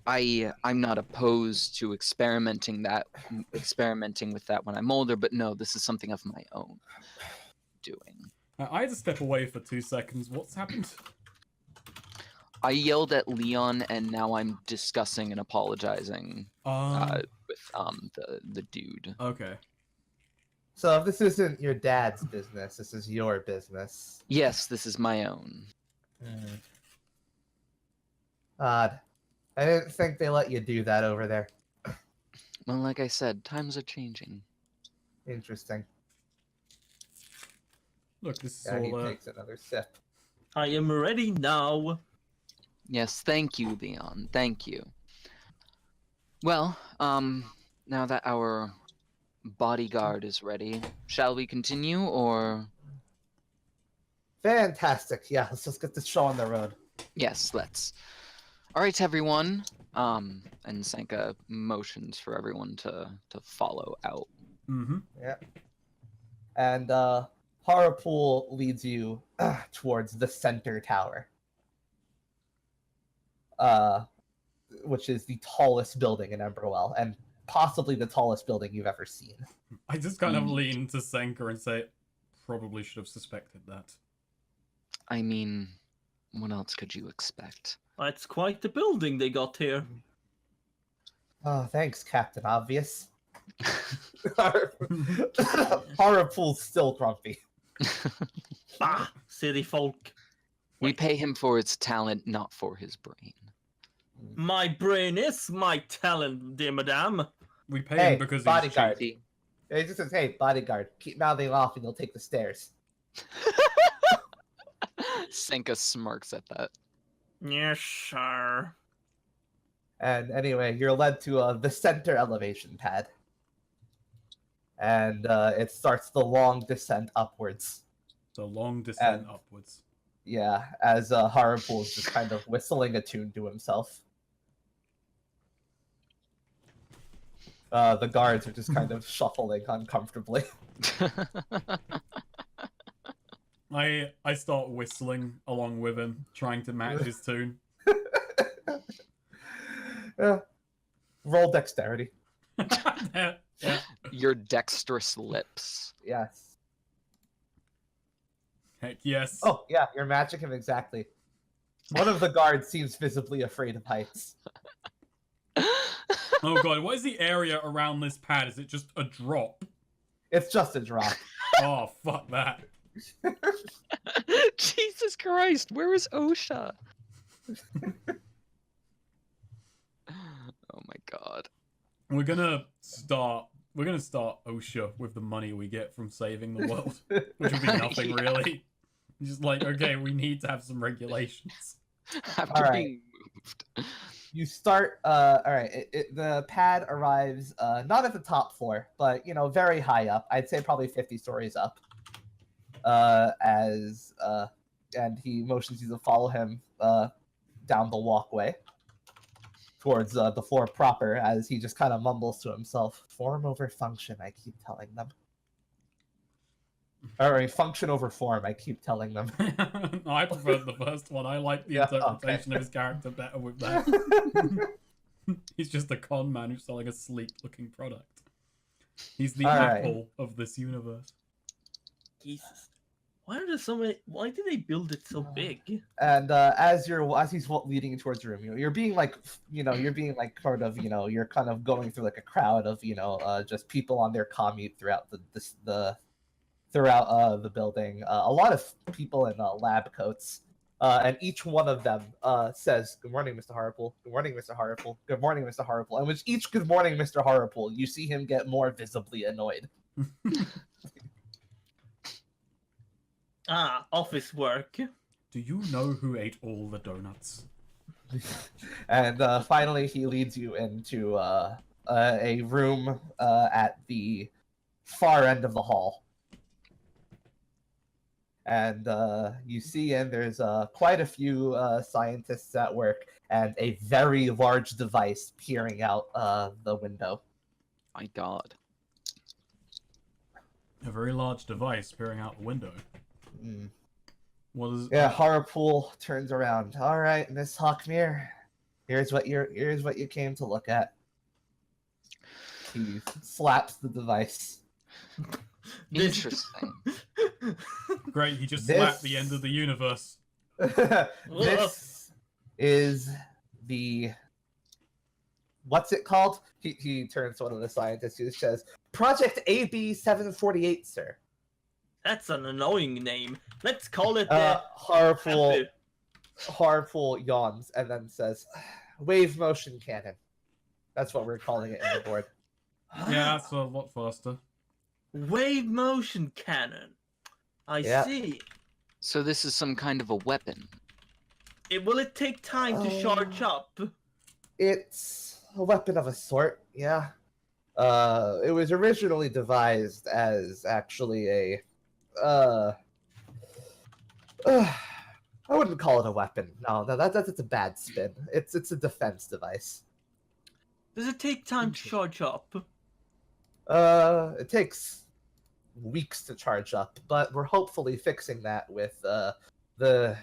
B: I'm not opposed to experimenting with that when I'm older, but no, this is something of my own doing.
C: I had to step away for 2 seconds. What's happened?
B: I yelled at Leon, and now I'm discussing and apologizing with the dude.
C: Okay.
D: So if this isn't your dad's business, this is your business.
B: Yes, this is my own.
D: Odd. I didn't think they let you do that over there.
B: Well, like I said, times are changing.
D: Interesting.
C: Look, this is
D: Yeah, he
C: all.
D: takes another sip.
A: I am ready now.
B: Yes, thank you, Leon. Thank you. Well, now that our bodyguard is ready, shall we continue, or?
D: Fantastic. Yeah, let's just get this show on the road.
B: Yes, let's. All right, everyone. And Senka motions for everyone to follow out.
C: Mm-hmm.
D: Yeah. And Harapool leads you towards the center tower, which is the tallest building in Emberwell, and possibly the tallest building you've ever seen.
C: I just kind of
B: Mm.
C: lean to Senka and say, probably should have suspected that.
B: I mean, what else could you expect?
A: It's quite the building they got here.
D: Oh, thanks, Captain Obvious. Harapool's still grumpy.
A: Bah, city folk.
B: We pay him for his talent, not for his brain.
A: My brain is my talent, dear madame.
C: We pay
D: Hey,
C: him because
D: bodyguard.
C: he's cheap.
D: He just says, "Hey, bodyguard, keep mouthing off, and you'll take the stairs."
B: Senka smirks at that.
A: Yes, sir.
D: And anyway, you're led to the center elevation pad, and it starts the long descent upwards.
C: The long descent
D: And-
C: upwards.
D: Yeah, as Harapool is just kind of whistling a tune to himself. The guards are just kind of shuffling uncomfortably.
C: I start whistling along with him, trying to match his tune.
D: Roll dexterity.
C: Yeah.
B: Your dexterous lips.
D: Yes.
C: Heck yes.
D: Oh, yeah, you're matching him exactly. One of the guards seems visibly afraid of heights.
C: Oh god, what is the area around this pad? Is it just a drop?
D: It's just a drop.
C: Oh, fuck that.
B: Jesus Christ, where is OSHA? Oh my god.
C: We're gonna start OSHA with the money we get from saving the world, which would be nothing
B: Yeah.
C: really. Just like, okay, we need to have some regulations.
B: After
D: Alright.
B: being moved.
D: You start, alright, the pad arrives, not at the top floor, but, very high up. I'd say probably 50 stories up. And he motions you to follow him, down the walkway towards, the floor proper, as he just kind of mumbles to himself. Form over function, I keep telling them. Or function over form, I keep telling them.
C: No, I preferred the first one. I like the
D: Yeah,
C: interpretation
D: okay.
C: of his character better with that. He's just a con man who's selling a sleek-looking product. He's the
D: Alright.
C: Apple of this universe.
A: Jesus. Why are there so many? Why did they build it so big?
D: And as he's leading you towards the room, you're being like, you're kind of going through like a crowd of, just people on their commute throughout the building. A lot of people in lab coats, and each one of them says, "Good morning, Mr. Harapool. Good morning, Mr. Harapool. Good morning, Mr. Harapool." And with each "Good morning, Mr. Harapool," you see him get more visibly annoyed.
A: Office work.
C: Do you know who ate all the donuts?
D: And finally, he leads you into a room at the far end of the hall. And you see there's quite a few scientists at work and a very large device peering out the window.
B: My god.
C: A very large device peering out the window.
D: Mm.
C: What is?
D: Yeah, Harapool turns around. All right, Miss Hawkmere, here's what you came to look at. He slaps the device.
B: Interesting.
C: Great, he just
D: This-
C: slapped the end of the universe.
D: This is the what's it called? He turns to one of the scientists who says, "Project AB-748, sir."
A: That's an annoying name. Let's call it
D: Harpool yawns and then says, "Wave motion cannon." That's what we're calling it in the board.
C: Yeah, that's a lot faster.
A: Wave motion cannon. I
D: Yeah.
A: see.
B: So this is some kind of a weapon.
A: Will it take time to charge up?
D: It's a weapon of a sort, yeah. It was originally devised as actually a wouldn't call it a weapon. No, that's a bad spin. It's a defense device.
A: Does it take time to charge up?
D: It takes weeks to charge up, but we're hopefully fixing that with the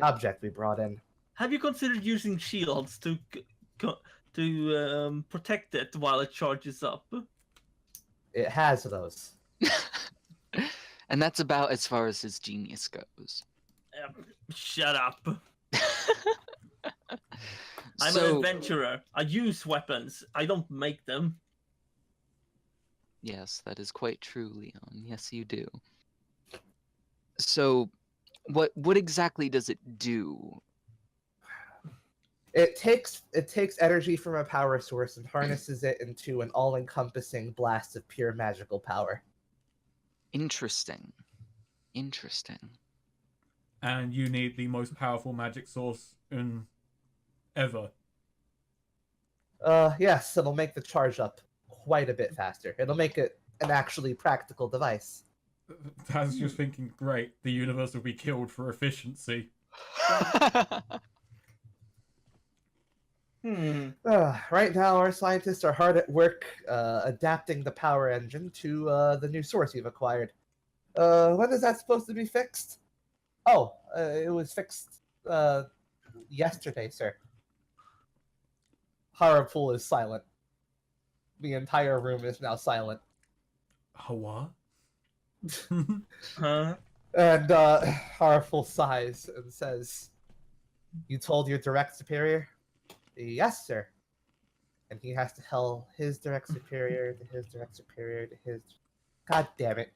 D: object we brought in.
A: Have you considered using shields to protect it while it charges up?
D: It has those.
B: And that's about as far as his genius goes.
A: Shut up. I'm an
B: So,
A: adventurer. I use weapons. I don't make them.
B: yes, that is quite true, Leon. Yes, you do. So, what exactly does it do?
D: It takes energy from a power source and harnesses it into an all-encompassing blast of pure magical power.
B: Interesting. Interesting.
C: And you need the most powerful magic source in ever.
D: Yes, it'll make the charge up quite a bit faster. It'll make it an actually practical device.
C: Taz just thinking, great, the universe will be killed for efficiency.
D: Right now, our scientists are hard at work adapting the power engine to the new source we've acquired. When is that supposed to be fixed? Oh, it was fixed yesterday, sir. Harapool is silent. The entire room is now silent.
C: What?
A: Huh?
D: And Harapool sighs and says, "You told your direct superior?" "Yes, sir." And he has to tell his direct superior to his direct superior to his... God damn it.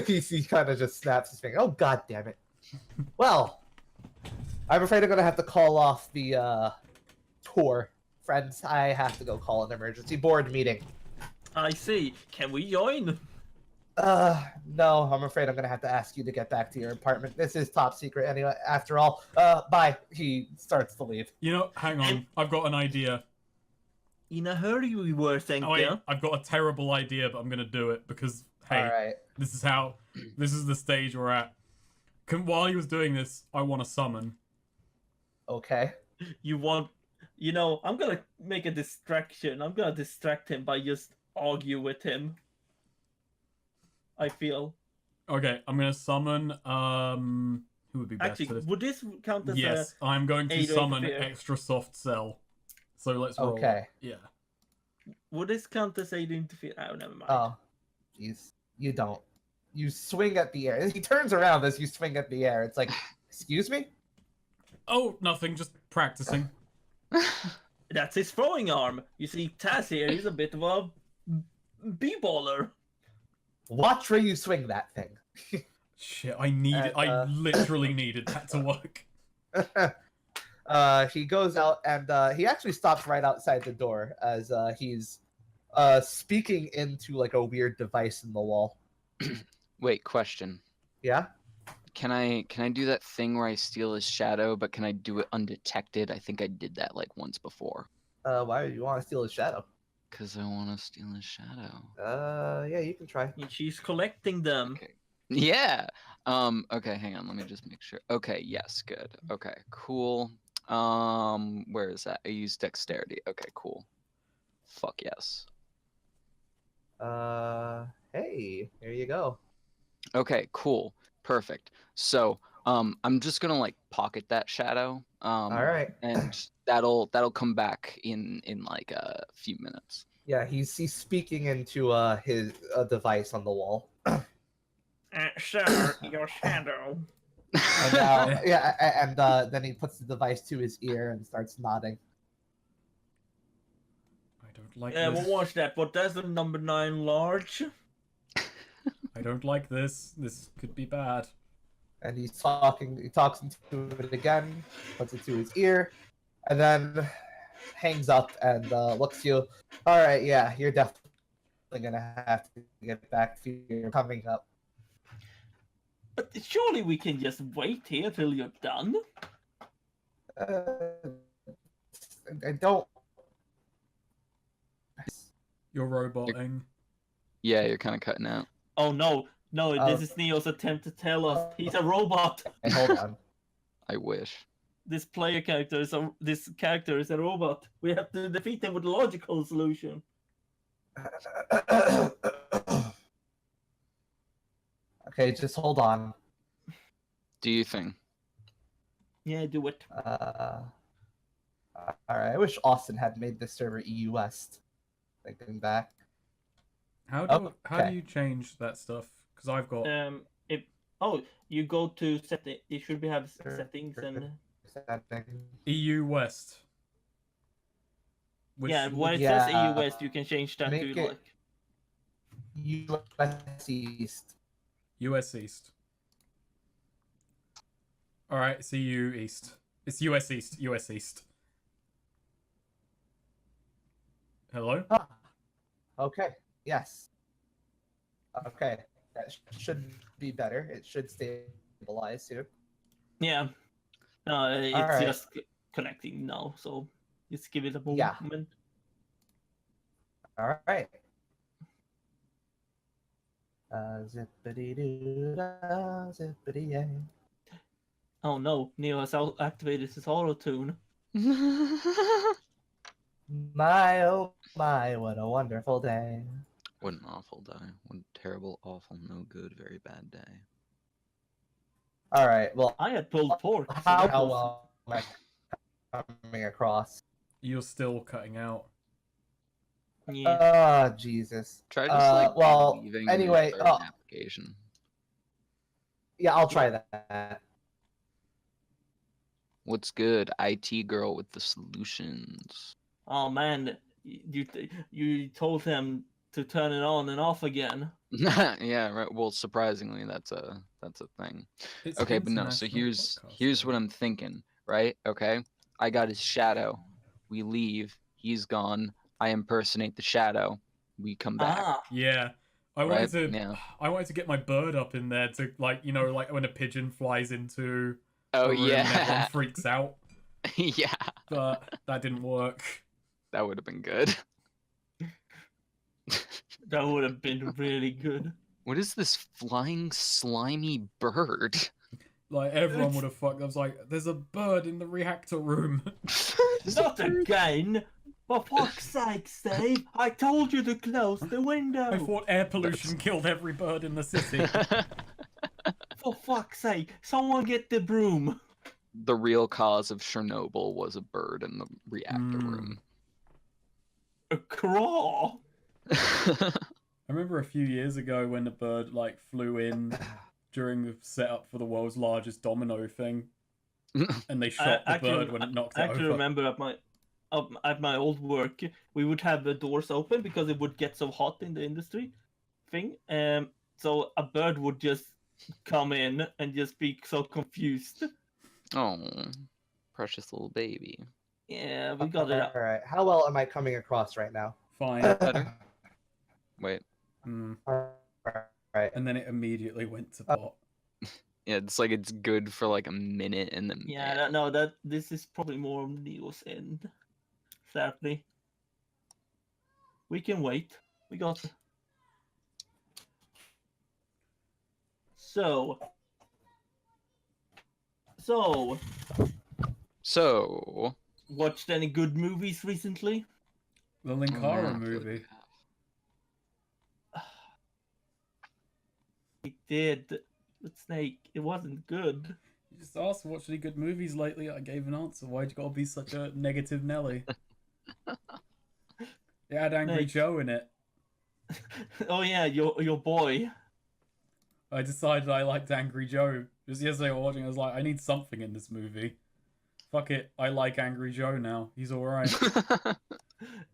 D: he kind of just snaps his finger. Oh, god damn it. Well, I'm afraid I'm going to have to call off the tour. Friends, I have to go call an emergency board meeting.
A: I see. Can we join?
D: No, I'm afraid I'm going to have to ask you to get back to your apartment. This is top secret anyway, after all. Bye. He starts to leave.
C: You know, hang on. I've got an idea.
A: In a hurry we were, thank
C: Oh, wait,
A: you.
C: I've got a terrible idea, but I'm going to do it because, hey,
D: Alright.
C: this is the stage we're at. While he was doing this, I want to summon.
D: Okay.
A: I'm gonna make a distraction. I'm gonna distract him by just argue with him. I feel.
C: Okay, I'm going to summon, who would be best
A: Actually,
C: for this?
A: would this count as
C: Yes, I'm going to
A: aid or
C: summon
A: interfere?
C: extra soft cell. So let's roll.
D: Okay.
C: Yeah.
A: would this count as aid interfere? Oh, never mind.
D: Oh. You don't. You swing at the air. He turns around as you swing at the air. It's like, excuse me?
C: Oh, nothing, just practicing.
A: That's his throwing arm. You see, Taz here, he's a bit of a b-baller.
D: Watch where you swing that thing.
C: Shit, I literally needed that to work.
D: He goes out and he actually stops right outside the door as he's speaking into like a weird device in the wall.
B: Wait, question.
D: Yeah?
B: Can I do that thing where I steal his shadow, but can I do it undetected? I think I did that like once before.
D: Why do you want to steal his shadow?
B: Because I want to steal his shadow.
D: Yeah, you can try.
A: And she's collecting them.
B: Okay. Yeah. Okay, hang on. Let me just make sure. Okay, yes, good. Okay, cool. Where is that? I use dexterity. Okay, cool. Fuck yes.
D: Hey, here you go.
B: Okay, cool. Perfect. So, I'm just gonna like pocket that shadow.
D: All right.
B: And that'll come back in like a few minutes.
D: Yeah, he's speaking into his device on the wall.
A: Sir, your shadow.
D: And now, yeah, and then he puts the device to his ear and starts nodding.
C: I don't like
A: Yeah,
C: this.
A: we'll watch that. But that's the number 9 large.
C: I don't like this. This could be bad.
D: And he talks into it again, puts it to his ear, and then hangs up and looks at you. All right, yeah, you're definitely gonna have to get back to your coming up.
A: But surely we can just wait here till you're done.
D: I don't.
C: You're roboting.
B: Yeah, you're kind of cutting out.
A: Oh no, No, this is Neo's attempt to tell us he's a robot.
D: Hey, hold on.
B: I wish.
A: This character is a robot. We have to defeat him with a logical solution.
D: Okay, just hold on.
B: Do you think?
A: Yeah, do it.
D: Alright, I wish Austin had made this server EU West. Thinking back.
C: How do
D: Okay.
C: you change that stuff? Because I've got
A: You go to setting. You should have settings and
C: EU West. Which
A: yeah, when it
D: Yeah,
A: says EU West, you can change that
D: make
A: to
D: it-
A: like.
D: US East.
C: US East. All right, it's EU East. It's US East. US East. Hello.
D: Ah, okay. Yes. Okay. That should be better. It should stabilize soon.
A: Yeah. No, it's
D: Alright.
A: just connecting now, so just give it a moment.
D: Yeah. All right. Zippity doo dah, zippity yay.
A: Oh no, Neo has activated his auto tune.
D: My oh my, what a wonderful day.
B: What an awful day. What a terrible, awful, no good, very bad day.
D: All right. Well,
A: I had pulled pork. So
D: how
A: that was-
D: well am I coming across?
C: You're still cutting out.
A: Yeah.
D: Jesus.
B: Try just like
D: well,
B: leaving
D: anyway,
B: and start an application.
D: Yeah, I'll try that.
B: What's good? IT girl with the solutions.
A: Oh man, you told him to turn it on and off again.
B: Yeah, right. Well, surprisingly, that's a thing.
C: It's
B: Okay, but no. So
C: international
B: here's
C: podcast
B: what
C: day.
B: I'm thinking, right? Okay, I got his shadow. We leave. He's gone. I impersonate the shadow. We come back.
A: Ah,
C: Yeah. I
B: Right,
C: wanted to
B: yeah.
C: I wanted to get my bird up in there to like like when a pigeon flies into
B: Oh
C: a room and everyone
B: yeah,
C: freaks out,
B: yeah.
C: but that didn't work.
B: That would have been good.
A: that would have been really good.
B: What is this flying slimy bird?
C: Like everyone would have fucked. I was like, "There's a bird in the reactor room."
A: Not again! For fuck's sake, Steve! I told you to close the window!
C: I thought air pollution killed every bird in the city.
A: For fuck's sake, someone get the broom!
B: The real cause of Chernobyl was a bird in the reactor room.
A: A craw!
C: I remember a few years ago when the bird like flew in during the setup for the world's largest domino thing, and they shot the bird when it knocked
A: I
C: it
A: actually
C: over.
A: remember at my old work, we would have the doors open because it would get so hot in the industry thing. So a bird would just come in and just be so confused.
B: Oh, precious little baby.
A: Yeah, we got it.
D: All right. How well am I coming across right now?
C: Fine.
B: Better. Wait.
C: Mm.
D: All right.
C: And then it immediately went to pot.
B: Yeah, it's like it's good for like a minute and then
A: Yeah, this is probably more on Neo's end. Sadly, we can wait. We got. So, watched any good movies recently?
C: The
B: Oh,
C: Linkara
B: man, I feel like
C: movie.
A: We did. But Snake, it wasn't good.
C: You just asked watched any good movies lately. I gave an answer. Why'd you gotta be such a negative Nelly? It had Angry
A: Snake.
C: Joe in it.
A: Oh yeah, your boy.
C: I decided I liked Angry Joe. Just yesterday while watching, I was like, I need something in this movie. Fuck it, I like Angry Joe now. He's alright.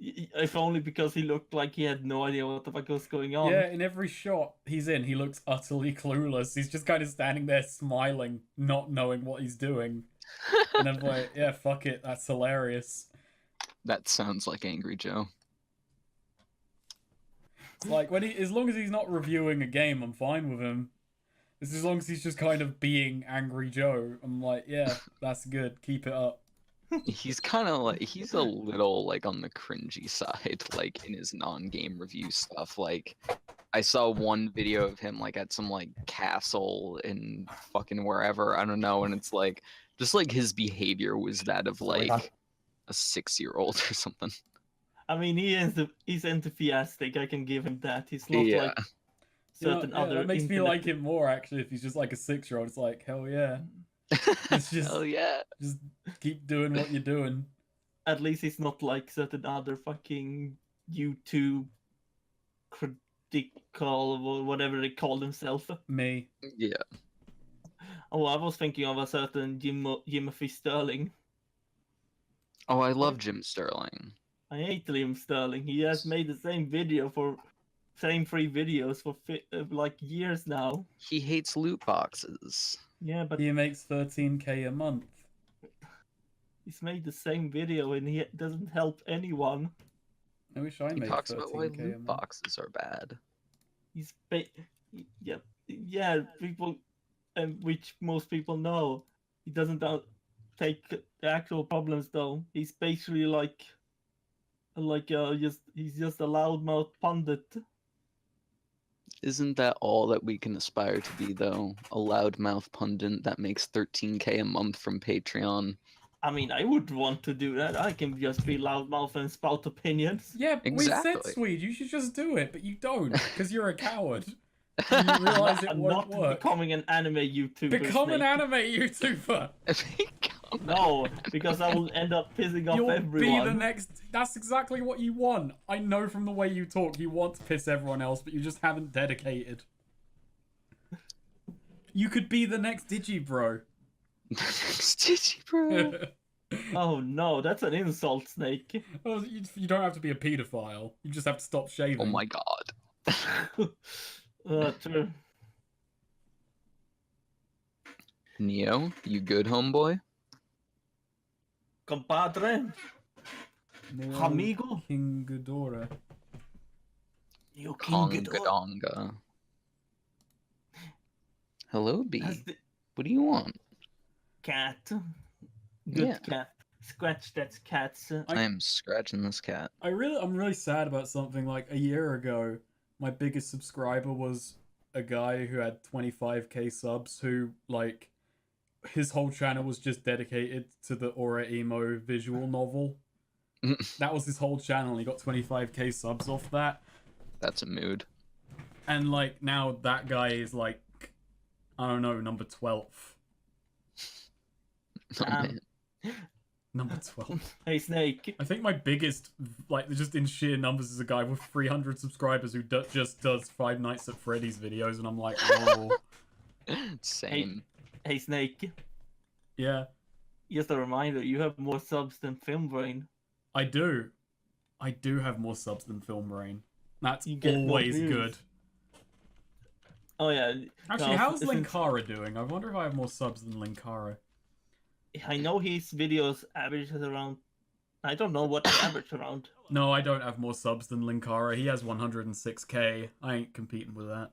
A: If only because he looked like he had no idea what the fuck was going on.
C: Yeah, in every shot he's in, he looks utterly clueless. He's just kind of standing there smiling, not knowing what he's doing. And I'm like, yeah, fuck it, that's hilarious.
B: That sounds like Angry Joe.
C: It's like as long as he's not reviewing a game, I'm fine with him. It's as long as he's just kind of being Angry Joe. I'm like, yeah, that's good. Keep it up.
B: He's kind of like he's a little like on the cringy side, like in his non-game review stuff. Like I saw one video of him like at some like castle in fucking wherever, I don't know, and it's like just like his behavior was that of
D: Story
B: like
D: time.
B: a 6-year-old or something.
A: I mean, he's enthusiastic. I can give him that. He's not
B: Yeah.
A: like certain other.
C: that makes me
A: internet-
C: like him more actually. If he's just like a 6-year-old, it's like hell yeah, It's just-
B: Hell yeah.
C: just keep doing what you're doing.
A: At least he's not like certain other fucking YouTube critical or whatever they call themselves.
C: Me,
B: Yeah.
A: Oh, I was thinking of a certain Jimothy Sterling.
B: Oh, I love Jim Sterling.
A: I hate Liam Sterling. He has made the same same 3 videos for like years now.
B: He hates loot boxes.
A: Yeah, but
C: he makes 13k a month.
A: he's made the same video and he doesn't help anyone.
C: I wish I
B: He
C: made
B: talks about why
C: 13k a
B: loot
C: month.
B: boxes are bad.
A: He's yeah, people, and which most people know. He doesn't take the actual problems though. He's basically like he's just a loudmouth pundit.
B: Isn't that all that we can aspire to be, though? A loudmouth pundit that makes 13k a month from Patreon.
A: I mean, I would want to do that. I can just be loudmouth and spout opinions.
C: Yeah, we said
B: Exactly.
C: Swede, you should just do it, but you don't, because you're a coward. And you realize it
A: I'm
C: won't
A: not
C: work.
A: becoming an anime YouTuber.
C: Become an
A: Snake.
C: anime YouTuber.
A: No, because I will end up pissing off
C: You'll
A: everyone.
C: be the next. That's exactly what you want. I know from the way you talk, you want to piss everyone else, but you just haven't dedicated. You could be the next Digibro.
B: Stitchy, bro.
A: Oh no, that's an insult, Snake.
C: Well, you don't have to be a paedophile. You just have to stop shaving.
B: Oh my god.
A: True.
B: Neo, you good, homeboy?
A: Compadre,
C: Neo
A: amigo,
C: King Ghidorah.
A: you King Ghidorah.
B: Kongadonga. Hello, B.
A: Has the
B: What do you want?
A: cat. Good
B: Yeah.
A: cat. Scratch that cat's.
B: I am scratching this cat.
C: I'm really sad about something. Like a year ago, my biggest subscriber was a guy who had 25k subs. Who like his whole channel was just dedicated to the Aura Emo visual novel. That was his whole channel. He got 25k subs off that.
B: That's a mood.
C: And like now that guy is like, I don't know, number 12.
B: Oh, man.
C: Number 12.
A: Hey Snake.
C: I think my biggest, like, just in sheer numbers, is a guy with 300 subscribers who just does Five Nights at Freddy's videos, and I'm like, oh.
B: Same.
A: Hey Snake.
C: Yeah,
A: Just a reminder, you have more subs than Film Brain.
C: I do. I do have more subs than Film Rain. That's
A: You get more
C: always
A: views.
C: good.
A: Oh yeah.
C: Actually,
A: no,
C: how's
A: isn't-
C: Linkara doing? I wonder if I have more subs than Linkara.
A: I know his videos averages around. I don't know what the average around.
C: No, I don't have more subs than Linkara. He has 106k. I ain't competing with that.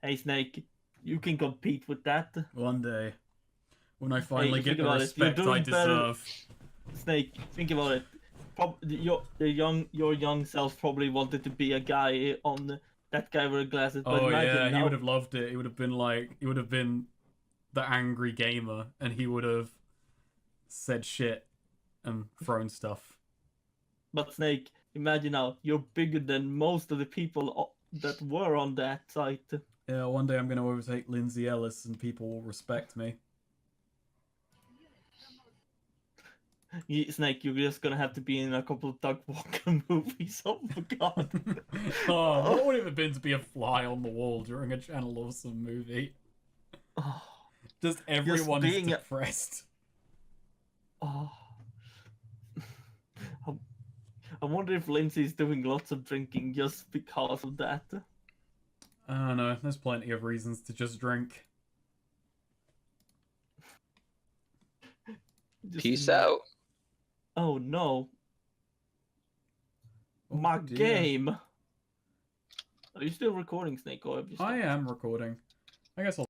A: Hey Snake, you can compete with that.
C: One day. When I finally
A: think
C: get the
A: about it. You're
C: respect I
A: doing better.
C: deserve.
A: Snake, think about it. Your young self probably wanted to be a guy on that guy with glasses. But
C: Oh
A: imagine
C: yeah, he
A: now,
C: would have loved it. He would have been the angry gamer, and he would have said shit and thrown stuff.
A: But Snake, imagine now you're bigger than most of the people that were on that site.
C: Yeah, one day I'm gonna overtake Lindsay Ellis, and people will respect me.
A: Snake, you're just gonna have to be in a couple of Doug Walker movies. Oh my god.
C: Oh, what would it have been to be a fly on the wall during a Channel Awesome movie?
A: Oh,
C: Just everyone is
A: being a-
C: depressed.
A: oh. I wonder if Lindsay's doing lots of drinking just because of that.
C: I don't know. There's plenty of reasons to just drink.
A: Just
B: Peace
A: in-
B: out.
A: Oh no.
C: Oh,
A: My
C: dear.
A: game. Are you still recording, Snake? Or have you
C: I
A: stopped?
C: am recording. I guess I'll